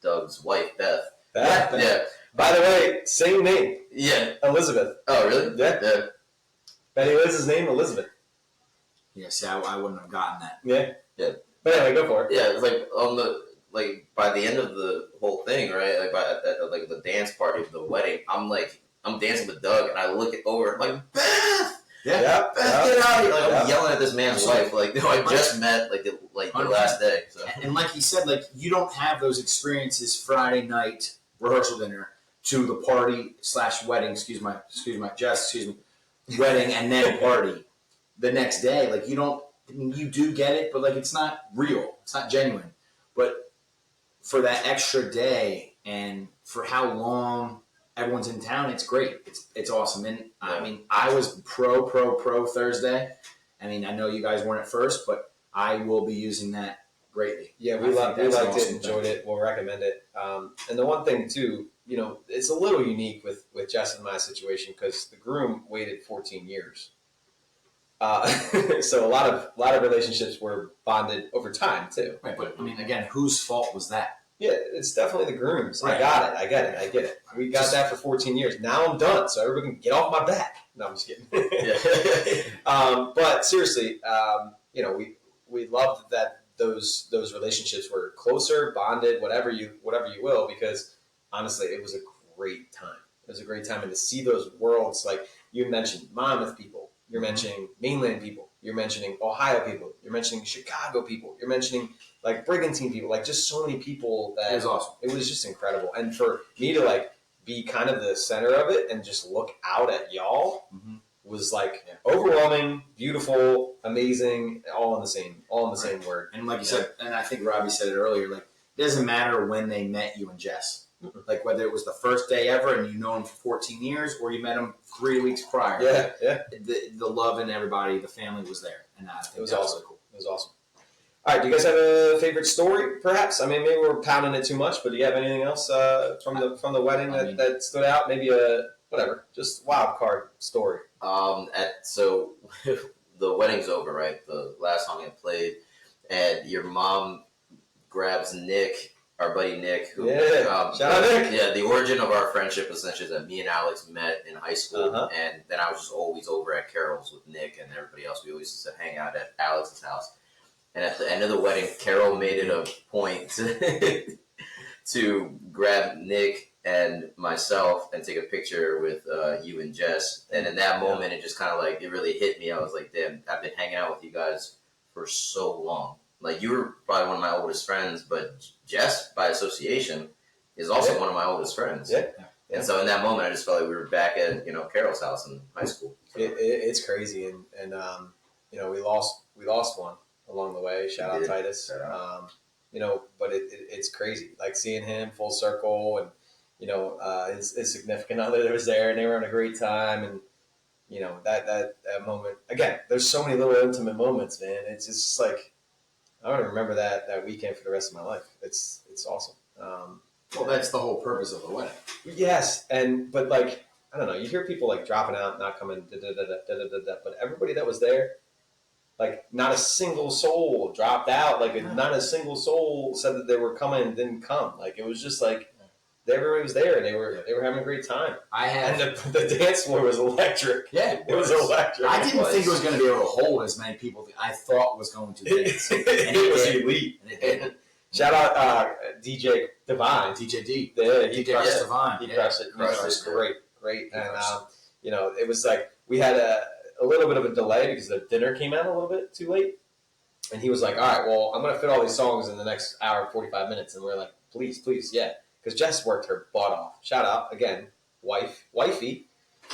Doug's wife, Beth. Yeah. By the way, same name. Yeah. Elizabeth. Oh, really? Yeah. Betty Liz's name, Elizabeth. Yeah, see, I wouldn't have gotten that. Yeah. Yeah. But anyway, go for it. Yeah. It's like on the by the end of the whole thing, right? Like like the dance party of the wedding, I'm dancing with Doug, and I look over, I'm like, Beth. Yeah. Beth, get out of here! Like I'm yelling at this man's wife, like who I just met, the last day. So. And like he said, like you don't have those experiences Friday night rehearsal dinner to the party / wedding. Excuse me, wedding and then party the next day. Like you don't. I mean, you do get it, but like it's not real. It's not genuine. But for that extra day and for how long everyone's in town, it's great. It's awesome. And I mean, I was pro Thursday. I mean, I know you guys weren't at first, but I will be using that greatly. Yeah, we liked it, enjoyed it. We'll recommend it. And the one thing too, you know, it's a little unique with Jess and my situation because the groom waited 14 years. So a lot of relationships were bonded over time too. Right, but I mean, again, whose fault was that? Yeah, it's definitely the groom's. Right. I get it. We got that for 14 years. Now I'm done, so everybody can get off my back. No, I'm just kidding. But seriously, you know, we loved that those relationships were closer, bonded, whatever you will, because honestly, it was a great time. It was a great time, and to see those worlds, like you mentioned, Monmouth people, you're mentioning mainland people, you're mentioning Ohio people, you're mentioning Chicago people, you're mentioning like Brigantine people, like just so many people that It was awesome. It was just incredible. And for me to like be kind of the center of it and just look out at y'all was like overwhelming, beautiful, amazing, all in the same word. And like you said, and I think Robby said it earlier, like it doesn't matter when they met you and Jess. Like whether it was the first day ever and you know him for 14 years or you met him 3 weeks prior. Yeah. The love and everybody, the family was there. And I think It was that awesome. Was cool. It was awesome. All right, do you guys have a favorite story, perhaps? I mean, maybe we're pounding it too much, but do you have anything else from the wedding that stood out? Maybe just wild card story. So the wedding's over, right? The last song I played, and your mom grabs Nick, our buddy Nick, who shout out Nick. Yeah, the origin of our friendship essentially is that me and Alex met in high school, and then I was just always over at Carol's with Nick and everybody else. We always used to hang out at Alex's house. And at the end of the wedding, Carol made it a point to grab Nick and myself and take a picture with you and Jess. And in that moment, it just kind of like, it really hit me. I was like, damn, I've been hanging out with you guys for so long. Like, you were probably one of my oldest friends, but Jess, by association, is also one of my oldest friends. Yeah. And so in that moment, I just felt like we were back at, Carol's house in high school. So. It's crazy. And we lost one along the way. Shout out Titus. But it's crazy. Like seeing him full circle and, his significant other that was there and they were having a great time. And, that moment. Again, there's so many little intimate moments, man. It's just like I want to remember that weekend for the rest of my life. It's awesome. Well, that's the whole purpose of the wedding. Yes, but like I don't know, you hear people like dropping out, not coming, but everybody that was there, like not a single soul dropped out. Like not a single soul said that they were coming and didn't come. Like it was just like everybody was there and they were having a great time. And the dance floor was electric. Yeah, it was electric. I didn't think it was going to be able to hold as many people that I thought was going to dance. It was elite. And it did. Shout out DJ Divine. DJ D. He crushed Divine. He crushed it. Crushed it. Great. And it was like we had a little bit of a delay because the dinner came out a little bit too late. And he was like, all right, well, I'm going to fit all these songs in the next hour and 45 minutes. And we're like, please, yeah. Because Jess worked her butt off. Shout out, again, wifey,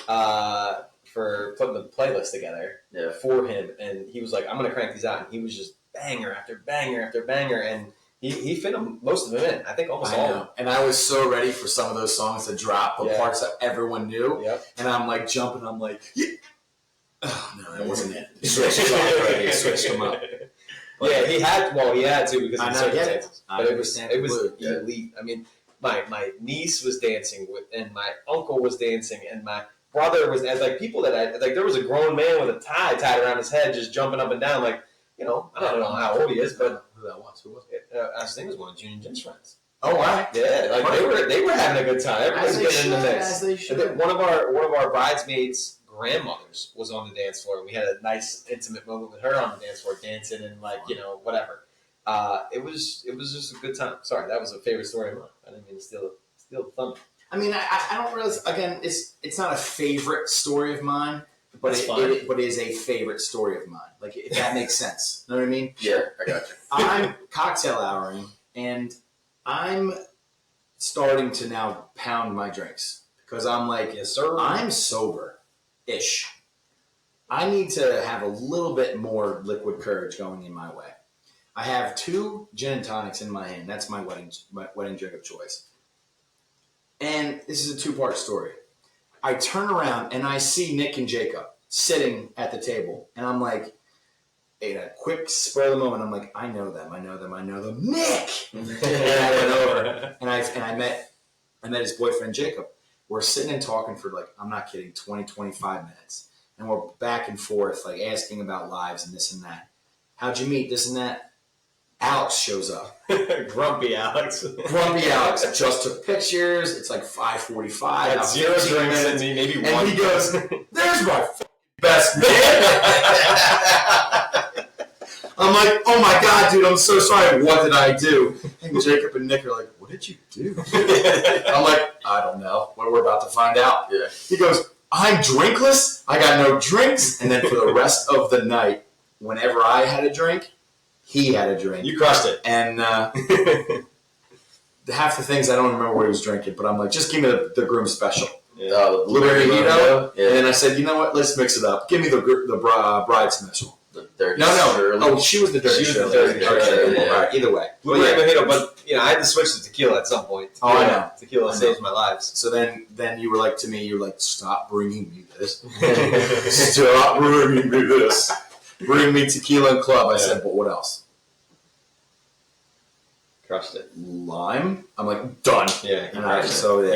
for putting the playlist together for him. And he was like, I'm going to crank these out. And he was just banger after banger after banger. And he fit them, most of them in. I think almost all of them. And I was so ready for some of those songs to drop, the parts that everyone knew. Yep. And I'm like jumping. I'm like, yeah. Oh, no, that wasn't it. Switched them up. But yeah, he had to because of the circumstances. But it was elite. I mean, my niece was dancing and my uncle was dancing, and my brother was like people that there was a grown man with a tie tied around his head just jumping up and down, like I don't know how old he is, but who was it? I think it was one of June and Jen's friends. Oh, wow. Yeah, like they were having a good time. Everybody's getting in the mix. As they should. One of our bridesmaids' grandmothers was on the dance floor, and we had a nice intimate moment with her on the dance floor, dancing and whatever. It was just a good time. Sorry, that was a favorite story of mine. I didn't mean to steal the thunder. I mean, I don't realize. Again, it's not a favorite story of mine, but it is a favorite story of mine. Like if that makes sense. Know what I mean? Yeah, I got you. I'm cocktail houring, and I'm starting to now pound my drinks because I'm like, yes, sir. I'm sober-ish. I need to have a little bit more liquid courage going in my way. I have 2 gin and tonics in my hand. That's my wedding drink of choice. And this is a 2-part story. I turn around and I see Nick and Jacob sitting at the table, and I'm like, in a quick spur of the moment, I'm like, I know them. Nick! And I went over and I met his boyfriend Jacob. We're sitting and talking for I'm not kidding, 20, 25 minutes. And we're back and forth, asking about lives and this and that. How'd you meet? This and that. Alex shows up. Grumpy Alex just took pictures. It's like 5:45. Had 0 drinks and maybe one. And he goes, "There's my best man." I'm like, "Oh my god, dude! I'm so sorry. What did I do?" And Jacob and Nick are like, "What did you do?" I'm like, "I don't know. We're about to find out." Yeah. He goes, "I'm drinkless. I got no drinks." And then for the rest of the night, whenever I had a drink, he had a drink. You crushed it. And half the things I don't remember what he was drinking, but I'm like, just give me the groom special. Yeah. The blueberry mojito. Yeah. And then I said, you know what? Let's mix it up. Give me the bride special. The dirty No. Shirley. Oh, she was the dirty Shirley. Yeah. Right, either way. Blueberry mojito, but I had to switch to tequila at some point. Tequila, I know. Tequila saves my lives. So then you were like to me, you were like, stop bringing me this. Stop bringing me this. Bring me tequila and club. I said, but what else? Crushed it. Lime. I'm like, done. Yeah. And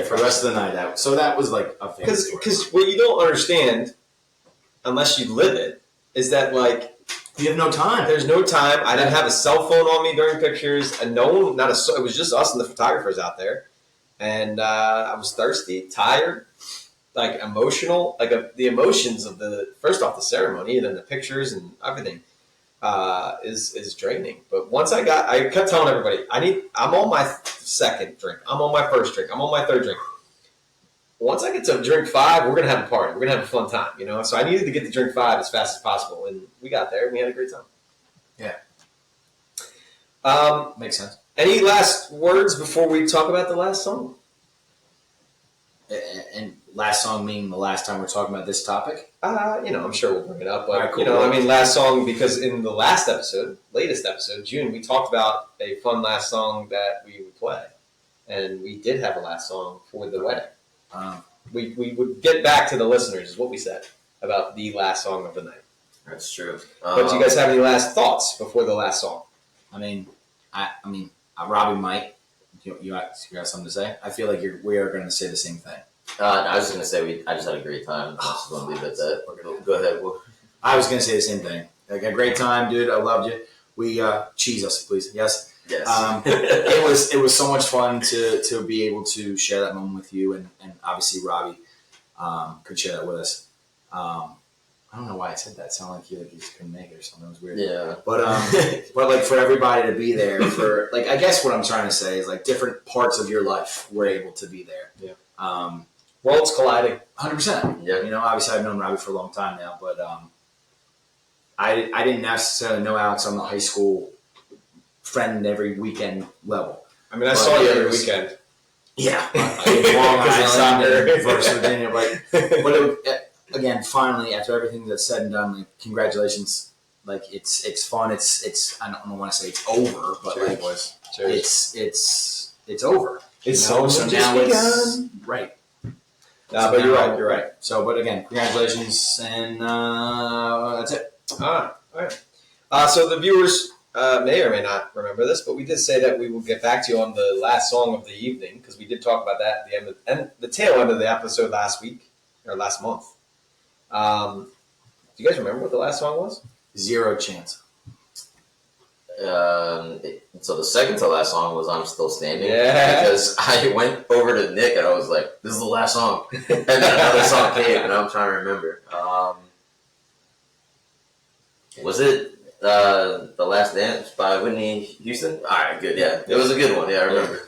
for the rest of the night out. So that was like a famous story. Because what you don't understand, unless you live it, is that you have no time. There's no time. I didn't have a cell phone on me during pictures, and it was just us and the photographers out there. And I was thirsty, tired, emotional, the emotions of first off the ceremony, and then the pictures and everything is draining. But once I kept telling everybody, I'm on my 2nd drink, I'm on my 1st drink, I'm on my 3rd drink. Once I get to drink 5, we're going to have a party. We're going to have a fun time, So I needed to get to drink 5 as fast as possible, and we got there, and we had a great time. Yeah. Makes sense. Any last words before we talk about the last song? And last song meaning the last time we're talking about this topic? I'm sure we'll bring it up. But, right, cool. Last song, because in the latest episode, June, we talked about a fun last song that we would play. And we did have a last song for the wedding. We would get back to the listeners, is what we said. about the last song of the night. That's true. But do you guys have any last thoughts before the last song? I mean, Robby might. You got something to say? I feel like we are going to say the same thing. I was just gonna say I just had a great time. I'm just gonna leave it at that. Go ahead. I was going to say the same thing. Like a great time, dude. I loved you. We cheese us, please. Yes. Yes. It was so much fun to be able to share that moment with you, and obviously Robby could share that with us. I don't know why I said that. It sounded like you just couldn't make it or something. It was weird. Yeah. But like for everybody to be there for like I guess what I'm trying to say is like different parts of your life were able to be there. Yeah. Worlds colliding. 100%. Yeah. You know, obviously I've known Robby for a long time now, but I didn't necessarily know Alex on the high school friend every weekend level. I mean, I saw you every weekend. Yeah. Long Island versus Virginia. But again, finally, after everything that's said and done, like, congratulations. Like, it's fun. It's I don't want to say it's over, but Cheers, like, boys. Cheers. It's over. It's you know? so now just it's begun. right. But you're right. So, but again, congratulations, and that's it. All right. So the viewers may or may not remember this, but we did say that we will get back to you on the last song of the evening because we did talk about that at the end and the tail end of the episode last week or last month. Do you guys remember what the last song was? Zero chance. So the second to last song was "I'm Still Standing." Yeah. Because I went over to Nick and I was like, "This is the last song," and then another song came, and I'm trying to remember. Was it "The Last Dance" by Whitney Houston? All right, good. Yeah, it was a good one. Yeah, I remember.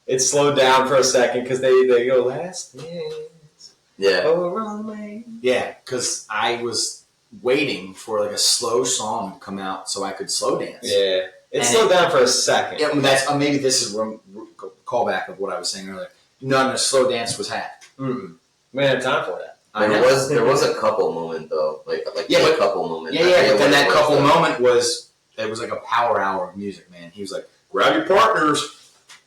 It slowed down for a second because they go last dance. Yeah. Over on lane. Yeah, because I was waiting for like a slow song to come out so I could slow dance. Yeah. It slowed down for a second. Yeah, that's maybe this is a callback of what I was saying earlier. None of slow dance was had. Mm-mm. We didn't have time for that. There was a couple moment though, like a couple moment. Yeah, but then that couple moment was like a power hour of music, man. He was like, "Grab your partners."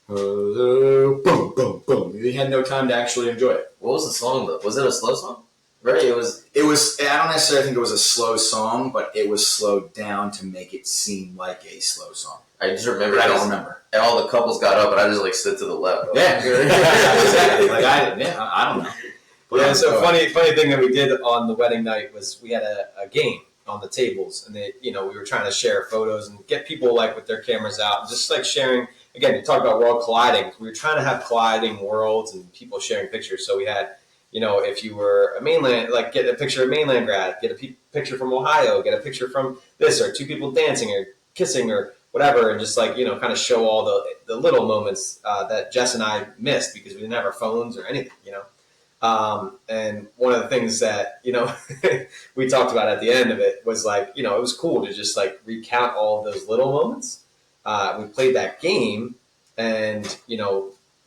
Boom, boom, boom. He had no time to actually enjoy it. What was the song though? Was it a slow song? Right. It was. I don't necessarily think it was a slow song, but it was slowed down to make it seem like a slow song. I just remember. I don't remember. And all the couples got up, and I just like stood to the left. Yeah, exactly. Like I don't know. But yeah. So funny thing that we did on the wedding night was we had a game on the tables, and we were trying to share photos and get people like with their cameras out, and just like sharing. Again, you talk about world colliding. We were trying to have colliding worlds and people sharing pictures. So we had. If you were a mainland, like get a picture of mainland grad, get a picture from Ohio, get a picture from this, or two people dancing or kissing or whatever, and just like, kind of show all the little moments that Jess and I missed because we didn't have our phones or anything, And one of the things that, we talked about at the end of it was like, it was cool to just like recount all of those little moments. We played that game and,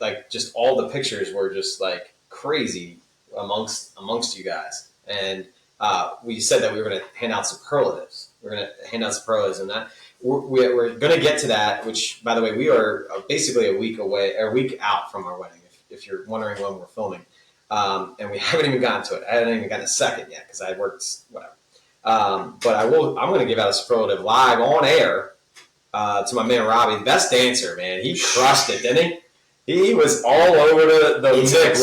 like just all the pictures were just like crazy amongst you guys, and we said that we were going to hand out superlatives. We're going to hand out superlatives, and that we're going to get to that. Which, by the way, we are basically a week out from our wedding. If you're wondering when we're filming, and we haven't even gotten to it. I haven't even gotten a second yet because I worked whatever. But I'm going to give out a superlative live on air to my man Robby, best dancer. Man, he crushed it, didn't he? He was all over the mix.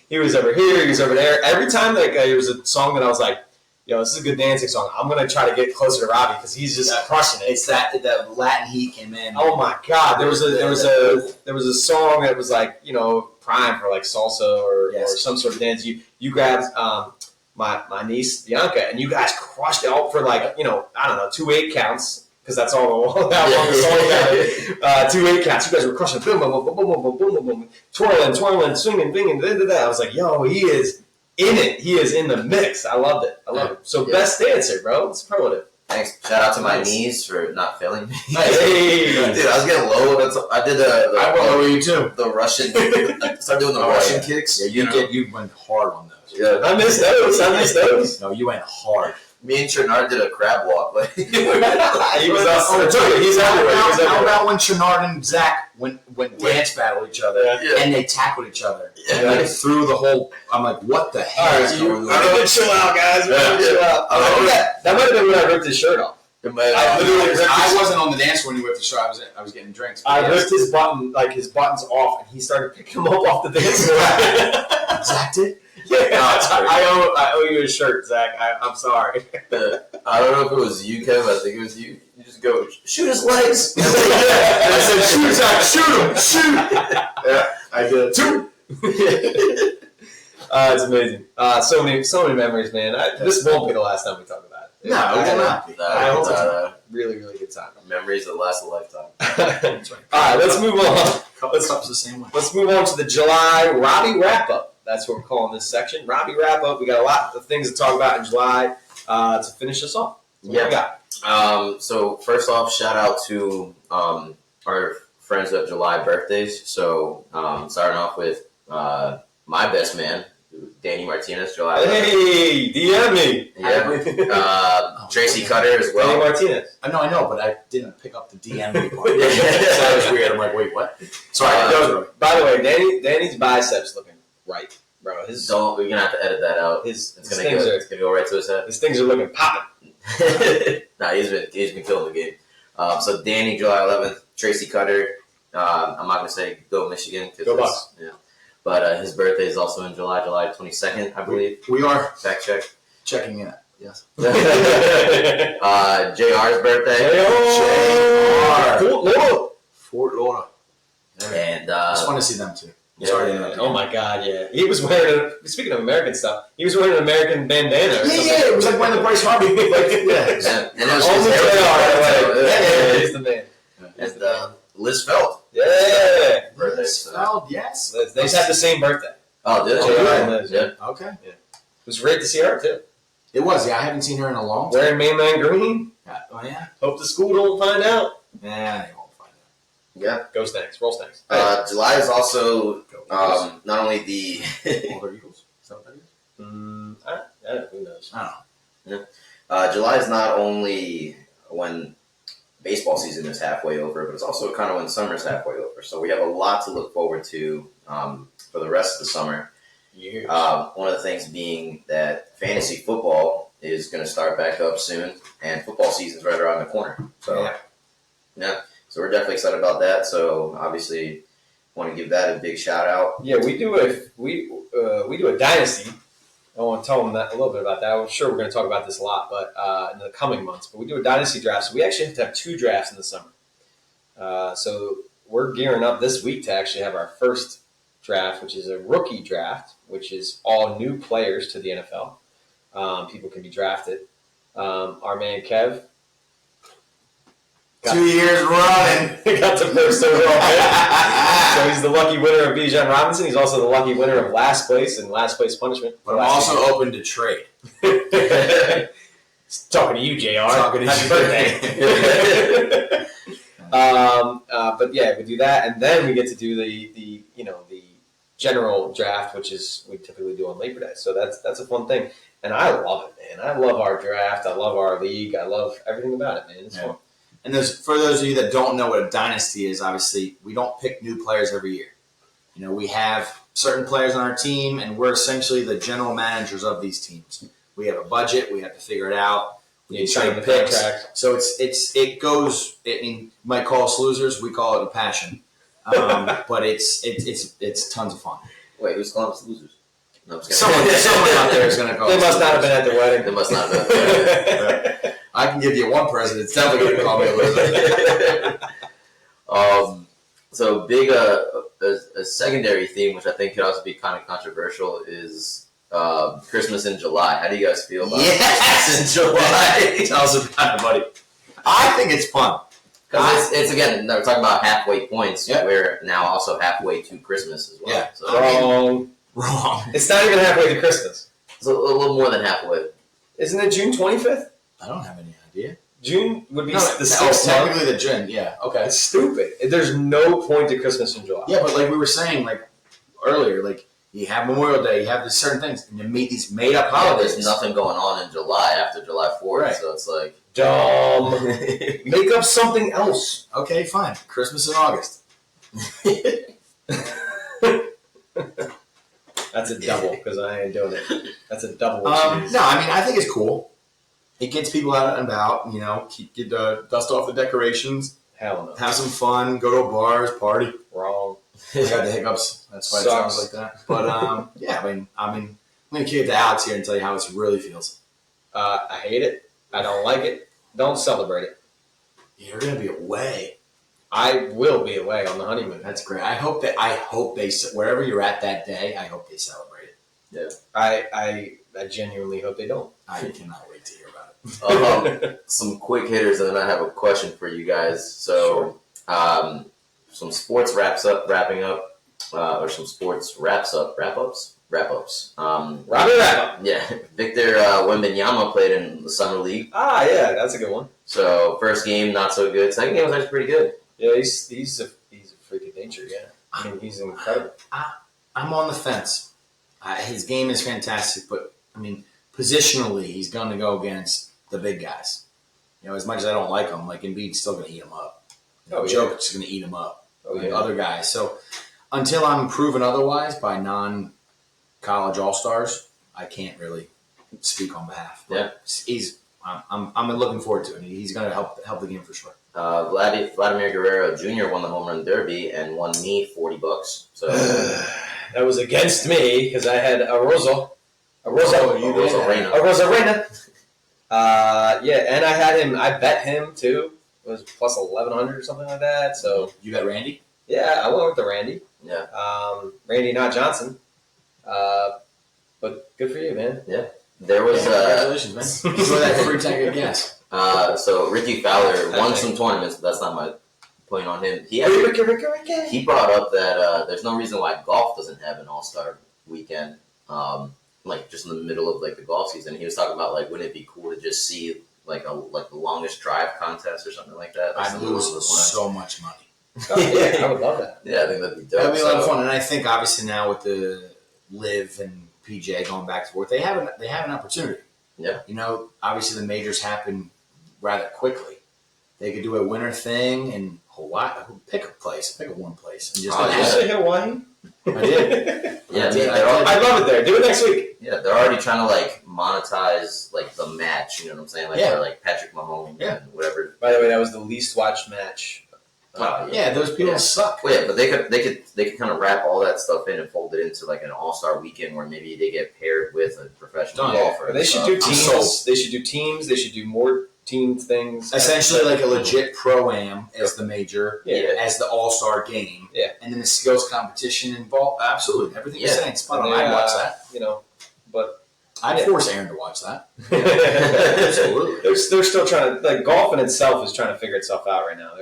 He was over here. He was over there. Every time that there was a song that I was like, "Yo, this is a good dancing song." I'm gonna try to get closer to Robby because he's just crushing it. It's that Latin heat came in. Oh my God! There was a song that was like prime for like salsa or some sort of dance. You grabbed my niece Bianca and you guys crushed it all for like I don't know 2 8 counts. Because that's all that long the song got. 2 8 counts. You guys were crushing. Boom, boom, boom, boom, boom, boom, boom, boom, twirling, swinging, binging, I was like, yo, he is in it. He is in the mix. I loved it. So best dancer, bro. It's superlative. Thanks. Shout out to my knees for not failing me. Hey. Dude, I was getting low. I did I will lower you too. The Russian. I started doing the Russian kicks. Yeah, you went hard on those. Yeah, I missed those. No, you went hard. Me and Chernard did a crab walk. Like, he was he's everywhere. How about when Chernard and Zach went dance battle each other and they tackled each other and like through the whole? I'm like, what the hell is going on? Chill out, guys. Chill out. That might have been when I ripped his shirt off. I wasn't on the dance floor when he whipped the shirt. I was getting drinks. I ripped his buttons off, and he started picking them up off the dance floor. Zach did? Yeah, I owe you a shirt, Zach. I'm sorry. I don't know if it was you, Kev. I think it was you. You just go, shoot his legs. I said, shoot, Zach, shoot him, shoot. Yeah, I did. Shoot. It's amazing. So many memories, man. This won't be the last time we talk about it. No, it will not be. I hope it's a really, really good time. Memories that last a lifetime. That's right. All right, let's move on. Cups the same way. Let's move on to the July Robby wrap-up. That's what we're calling this section. Robby wrap-up. We got a lot of things to talk about in July to finish us off. What do we got? So first off, shout out to our friends who have July birthdays. So starting off with my best man, Danny Martinez, July 11th. Hey, DM me. Yeah. Tracy Cutter as well. Danny Martinez. I know, but I didn't pick up the DM part. So that was weird. I'm like, wait, what? Sorry. By the way, Danny's biceps looking right, bro. We're gonna have to edit that out. It's gonna go right to his head. His things are looking popping. Nah, he's been killing the game. So Danny, July 11th. Tracy Cutter. I'm not gonna say go Michigan. Go Bucks. Yeah. But his birthday is also in July 22nd, I believe. We are Fact check. checking in. Yes. JR's birthday. Fort Lauderdale. And I just want to see them too. Oh my God, yeah. He was wearing, speaking of American stuff, he was wearing an American bandana. Or something. Yeah, it was like when the Bryce Harvey. And it was only JR. He's the man. And Liz Feld. Yeah. Birthday. Yes. They just had the same birthday. Oh, did JR it? and Liz, yeah. Okay. Yeah. It was great to see her too. It was. Yeah, I haven't seen her in a long time. Wearing mainline green. Oh yeah. Hope the school don't find out. Yeah, they won't find out. Yeah. Go Snakes. Roll Snakes. July is also not only the Older Eagles. Is that what that is? Who knows? I don't know. July is not only when baseball season is halfway over, but it's also kind of when summer is halfway over. So we have a lot to look forward to for the rest of the summer. Years. One of the things being that fantasy football is going to start back up soon, and football season's right around the corner. So, yeah. So we're definitely excited about that. So obviously, want to give that a big shout out. Yeah, we do a dynasty. I want to tell them that a little bit about that. I'm sure we're going to talk about this a lot, but in the coming months. But we do a dynasty draft, so we actually have to have 2 drafts in the summer. So we're gearing up this week to actually have our first draft, which is a rookie draft, which is all new players to the NFL. People can be drafted. Our man Kev. 2 years running. Got the first overall pick. So he's the lucky winner of Bijan Robinson. He's also the lucky winner of last place and last place punishment. But I'm also open to trade. Talking to you, JR. Talking to Happy you. birthday. But yeah, we do that, and then we get to do the general draft, which is we typically do on Labor Day. So that's a fun thing, and I love it, man. I love our draft. I love our league. I love everything about it, man. It's fun. And for those of you that don't know what a dynasty is, obviously we don't pick new players every year. You know, we have certain players on our team, and we're essentially the general managers of these teams. We have a budget. We have to figure it out. We need certain picks. So it goes. I mean, you might call us losers. We call it a passion. But it's tons of fun. Wait, who's calling us losers? No, someone out there is going to call. They must not have been at the wedding. They must not have been at the wedding. I can give you one person that's definitely going to call me a loser. So big a secondary theme, which I think could also be kind of controversial, is Christmas in July. How do you guys feel about Christmas in July? Tell us about it, buddy. I think it's fun. Because it's again, we're talking about halfway points. Yep. We're now also halfway to Christmas as well. Yeah. So, Wrong. It's not even halfway to Christmas. It's a little more than halfway. Isn't it June 25th? I don't have any idea. June would be the 6th month. Technically the June, yeah. Okay. It's stupid. There's no point to Christmas in July. Yeah, but like we were saying like earlier, like You have Memorial Day. You have these certain things, and you meet these made up Yeah, holidays. there's nothing going on in July after July 4th, Right. so it's like Dumb. Make up something else. Okay, fine. Christmas in August. That's a double because I ain't doing it. That's a double. No, I mean I think it's cool. It gets people out and about. Get the dust off the decorations, Hell no. have some fun, go to bars, party. Wrong. I got the hiccups. That's why it Sucks. sounds like that. But yeah, I mean, I'm gonna kick it to Alex here and tell you how it really feels. I hate it. I don't like it. Don't celebrate it. You're gonna be away. I will be away on the honeymoon. That's great. I hope they wherever you're at that day. I hope they celebrate it. I genuinely hope they don't. I cannot wait to hear about it. some quick hitters, and then I have a question for you guys. So, some sports wrapping up, or some sports wrap-ups. Robbie wrap up. Yeah, Victor Wembanyama played in the summer league. Ah, yeah, that's a good one. So first game not so good. Second game was actually pretty good. Yeah, he's a freak of nature. Yeah, I mean he's incredible. I'm on the fence. His game is fantastic, but I mean, positionally, he's going to go against the big guys. As much as I don't like him, like Embiid's still going to eat him up. Jokic's going to eat him up. Other guys. So until I'm proven otherwise by non-college all-stars, I can't really speak on behalf. But I'm looking forward to it. He's going to help the game for sure. Vladimir Guerrero Jr. won the home run derby and won me $40. So that was against me because I had a Rosa Reina. And I had him. I bet him too. It was plus 1,100 or something like that. So you bet Randy? Yeah, I went with the Randy. Yeah. Randy, not Johnson. But good for you, man. Yeah. There was congratulations, man. Enjoy that free tank of gas. So Ricky Fowler won some tournaments, but that's not my point on him. He brought up that there's no reason why golf doesn't have an all-star weekend, like just in the middle of like the golf season. He was talking about like wouldn't it be cool to just see like the longest drive contest or something like that? I'd lose so much money. Oh, yeah, I would love that. Yeah, I think that'd be dope. That'd be a lot of fun, and I think obviously now with the Live and PJ going back to work, they have an opportunity. Yeah. Obviously the majors happen rather quickly. They could do a winter thing in Hawaii. Pick a warm place. And just Did you say Hawaii? I did. Yeah, I love it there. Do it next week. Yeah, they're already trying to like monetize like the match. You know what I'm saying? Like they're like Patrick Mahomes and whatever. By the way, that was the least watched match. Those people suck. Well, yeah, but they could kind of wrap all that stuff in and fold it into like an all-star weekend where maybe they get paired with a professional golfer. They should do teams. They should do teams. They should do more team things. Essentially, like a legit pro-am as the major, as the all-star game, and then the skills competition involved. Absolutely, everything you're saying, spot on. I'd watch that. But I'd force Aaron to watch that. Absolutely, they're still trying to like golf in itself is trying to figure itself out right now.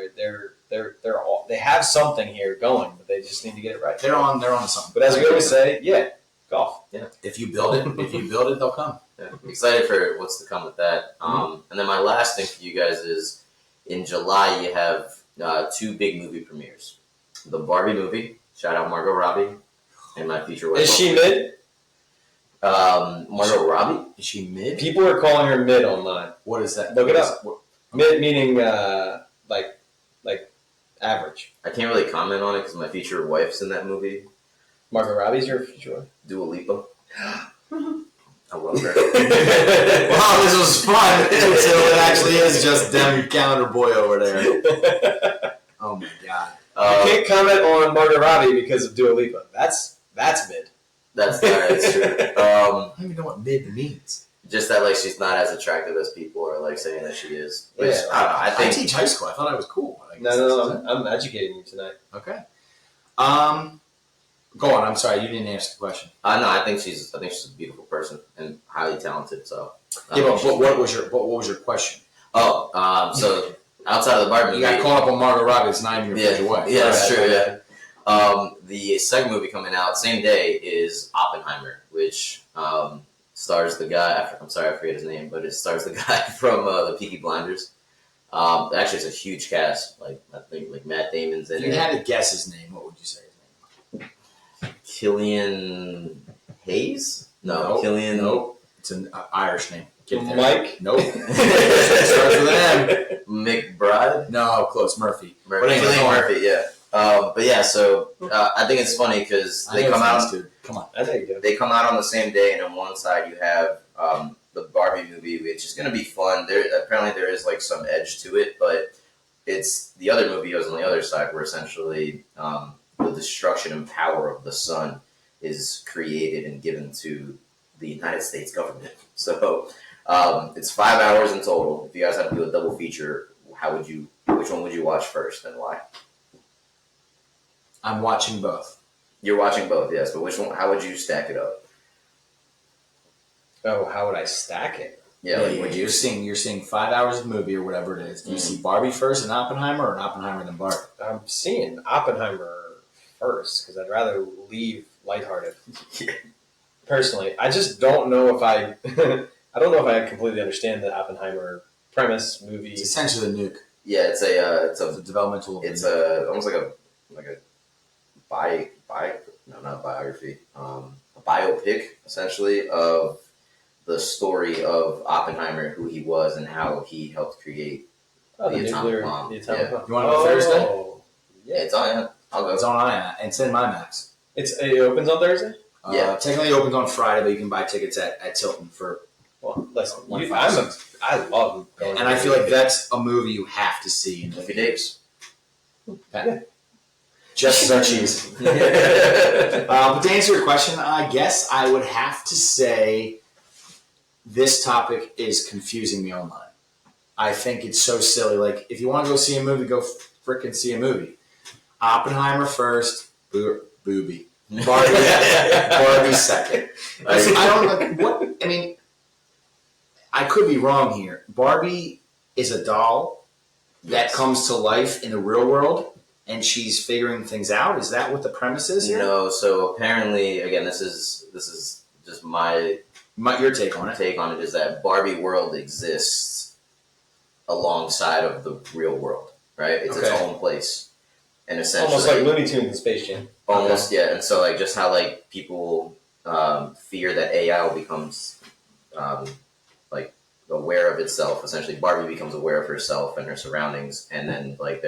They have something here going, but they just need to get it right. They're on something. But as we always say, golf. Yeah, if you build it, they'll come. Yeah. Excited for what's to come with that. And then my last thing for you guys is in July you have two big movie premieres. The Barbie movie, shout out Margot Robbie, and my future wife. Is she mid? Margot Robbie? Is she mid? People are calling her mid online. What is that? Look it up. Mid meaning like average. I can't really comment on it because my future wife's in that movie. Margot Robbie's your future wife? Dua Lipa. I love her. Wow, this was fun until it actually is just Dem calendar boy over there. Oh my god! You can't comment on Margot Robbie because of Dua Lipa. That's mid. That's true. I don't even know what mid means. Just that like she's not as attractive as people are like saying that she is. Which, Yeah. I don't know. I I teach high school. I thought I was cool. No. I'm educating you tonight. Okay. Go on. I'm sorry, you didn't ask the question. No, I think she's a beautiful person and highly talented. So Yeah, but what was your question? So outside of the Barbie You movie, got caught up on Margot Robbie. It's not even your future wife. Yeah, that's Right, true. right. Yeah. The second movie coming out same day is Oppenheimer, which stars the guy. I'm sorry, I forget his name, but it stars the guy from the Peaky Blinders. Actually, it's a huge cast. Like I think like Matt Damon's in If it. you had to guess his name, what would you say his name? Killian Hayes? No, Nope. Killian. Nope. It's an Irish name. Get there. Mike? Nope. Starts with an M. McBride? No, close. Murphy. Murphy. But anyway, Killian Murphy, yeah. But yeah, so I think it's funny because I they know come it's out. nice, dude. Come on. I think you do. They come out on the same day, and on one side you have the Barbie movie, which is going to be fun. Apparently there is like some edge to it, but it's the other movie is on the other side, where essentially the destruction and power of the sun is created and given to the United States government. So it's 5 hours in total. If you guys had to do a double feature, which one would you watch first and why? I'm watching both. You're watching both, yes, but which one? How would you stack it up? Oh, how would I stack it? Yeah, like, would you? You're seeing 5 hours of movie or whatever it is. Do you see Barbie first and Oppenheimer, or Oppenheimer then Barbie? I'm seeing Oppenheimer first because I'd rather leave lighthearted. Personally, I just don't know if I. I don't know if I completely understand the Oppenheimer premise movie. It's essentially a nuke. Yeah, it's a It's a developmental. it's a almost like a not biography, a biopic essentially of the story of Oppenheimer, who he was and how he helped create the the atomic nuclear, bomb. the atomic Yeah. bomb. You want to go Thursday? Yeah, It's on. Yeah, I'll go. It's on IMAX. It's in MyMax. it opens on Thursday. Yeah. Technically it opens on Friday, but you can buy tickets at Tilton for. Well, listen, $1.05. I love going. And I feel like that's a movie you have to see in Movie dates. Just as our cheese. But to answer your question, I guess I would have to say this topic is confusing me online. I think it's so silly. Like, if you want to go see a movie, go frickin' see a movie. Oppenheimer first, booby. Barbie second. I don't like what. I mean, I could be wrong here. Barbie is a doll that comes to life in the real world, and she's figuring things out. Is that what the premise is here? No, so apparently, again, this is just my Your take on it. take on it is that Barbie world exists alongside of the real world, right? It's its Okay. own place, and essentially almost like Looney Tunes and Space Jam. almost yeah. And so like just how like people fear that AI becomes like aware of itself. Essentially, Barbie becomes aware of herself and her surroundings, and then like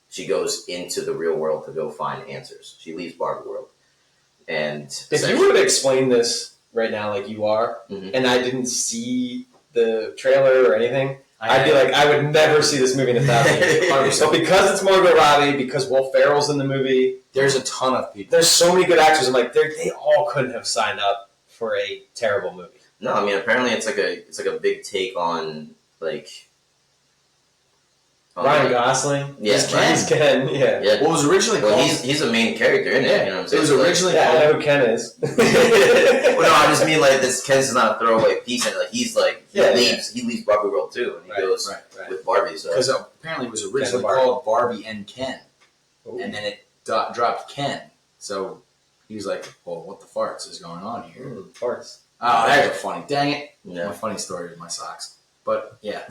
she goes into the real world to go find answers. She leaves Barbie world, and If you were to explain this right now, like you are, Mhm. and I didn't see the trailer or anything, I'd be like, I would never see this movie in 1,000 years. But because it's Margot Robbie, because Will Ferrell's in the movie, There's a ton of people. there's so many good actors. I'm like, they all couldn't have signed up for a terrible movie. No, I mean apparently it's like a big take on like Ryan Gosling, Yeah, he's Ken, yeah. Yeah. What was originally Well, called? he's a main character in it. Yeah. You know what I'm It saying? was So, originally Yeah, I called. know who Ken is. Well, no, I just mean like this. Ken's not a throwaway piece, and like he Yeah, leaves Barbie World too, and he Right, goes right. with Barbie. So Because apparently it was originally Barbie. called Barbie and Ken, Ooh. and then it dropped Ken. So he was like, "Well, what the farts is going on here?" Of course. Oh, that was funny. Dang it! My yeah. funny story is my socks. But yeah,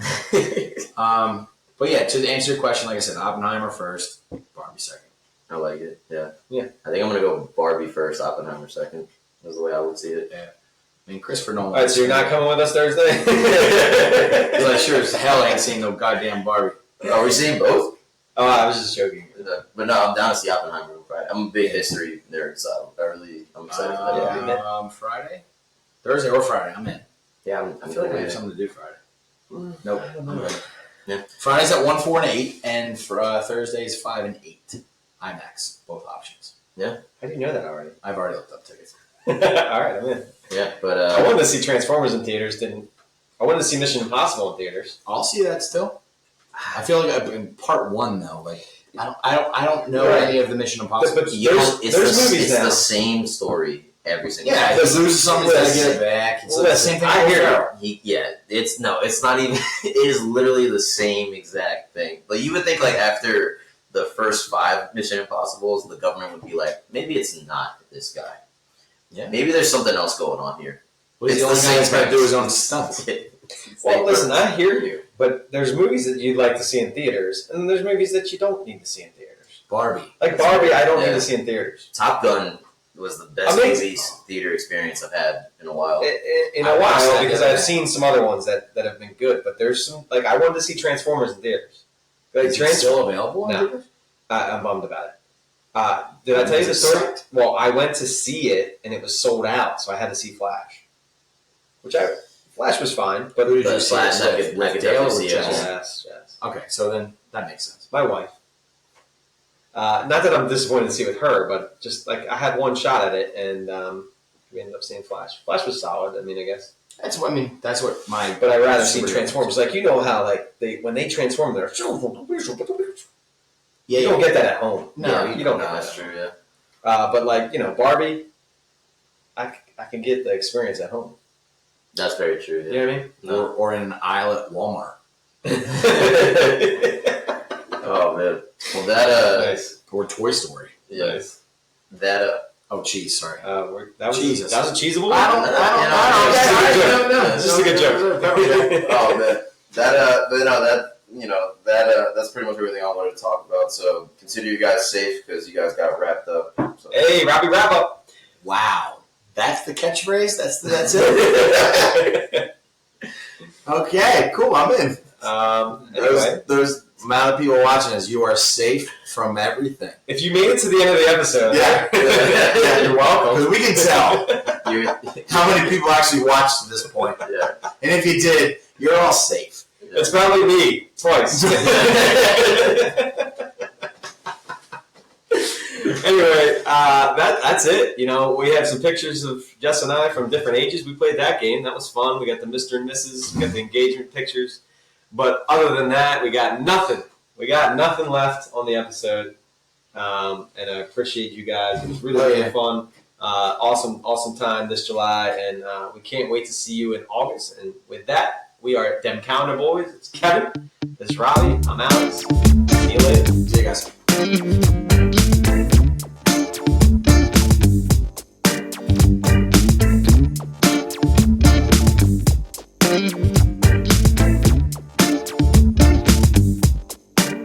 but yeah. To answer your question, like I said, Oppenheimer first, Barbie second. I like it. Yeah, Yeah. I think I'm gonna go Barbie first, Oppenheimer second. That's the way I would see it. I mean, Christopher Nolan. All right, so you're not coming with us Thursday? Because I sure as hell ain't seen no goddamn Barbie. Are we seeing both? Oh, I was just joking. But no, I'm down to see Oppenheimer on Friday. I'm a big history nerd, so I'm excited for that movie. Friday, Thursday or Friday. I'm in. Yeah, I feel like I have something to do Friday. Nope. I don't know. I'm good. Yeah. Friday's at 1, 4, and 8, and for Thursdays 5 and 8. IMAX, both options. How do you know that already? I've already looked up tickets. All right, I'm in. Yeah, but I wanted to see Transformers in theaters. I wanted to see Mission Impossible in theaters. I'll see that still. I feel like in part 1 though, like I don't know Right. any of the Mission Impossible. But you know, it's movies it's now. the same story every single Yeah, time. if it loses something, gotta get it back. It's the same thing. I with hear Will you. Ferrell. It's not even. It is literally the same exact thing. Like you would think, like after the first 5 Mission Impossibles, the government would be like, maybe it's not this guy. Yeah. Maybe there's something else going on here. Well, he's It's the only the guy same that's got to do his own premise. stunts. Well, listen, I hear you, but there's movies that you'd like to see in theaters, and there's movies that you don't need to see in theaters. Barbie. Like Barbie, I don't need Yeah. to see in theaters. Top Gun was the best movie theater experience I've had in a while. In a while, because I've seen some other ones that have been good, but there's some, like, I wanted to see Transformers in theaters. Like, Is it still available? No. I'm bummed about it. Did I tell you the story? Well, I went to see it, and it was sold out, so I had to see Flash. Flash was fine, but Who did you Flash, see it with? I could Dale definitely or see it. Jess? Yes. Okay, so then that makes sense. My wife. Not that I'm disappointed to see it with her, but just like I had one shot at it, and we ended up seeing Flash. Flash was solid. I mean, I guess. That's what my. But I'd rather see Transformers. Like, you know how, like, when they transform, they're you don't get that at home. No, you don't get that. That's true. Yeah. But, like, you know, Barbie, I can get the experience at home. That's very true. Yeah. You know what I mean? No. Or in an aisle at Walmart. Oh man. Well, that nice. Or Toy Story. Yeah. Nice. That Oh, cheese. Sorry. That was Jesus. That was a cheesable. I don't. No, it's just a good joke. oh man. But no, that's pretty much everything I wanted to talk about. So consider you guys safe because you guys got wrapped up. So. Hey, Robby, wrap up. Wow. That's the catchphrase. That's it. Okay. Cool. I'm in. Anyway, There's amount of people watching us. You are safe from everything. if you made it to the end of the episode, Yeah, you're welcome. Because we can tell You, how many people actually watched to this point. yeah. And if you did, you're all safe. it's probably me twice. Anyway, that's it. You know, we have some pictures of Jess and I from different ages. We played that game. That was fun. We got the Mr. and Mrs. We got the engagement pictures. But other than that, we got nothing. We got nothing left on the episode. And I appreciate you guys. It was really fun. Awesome time this July. And we can't wait to see you in August. And with that, we are Dem Calendar Boys. It's Kevin. This is Robby. I'm Alex. See you later. See you guys.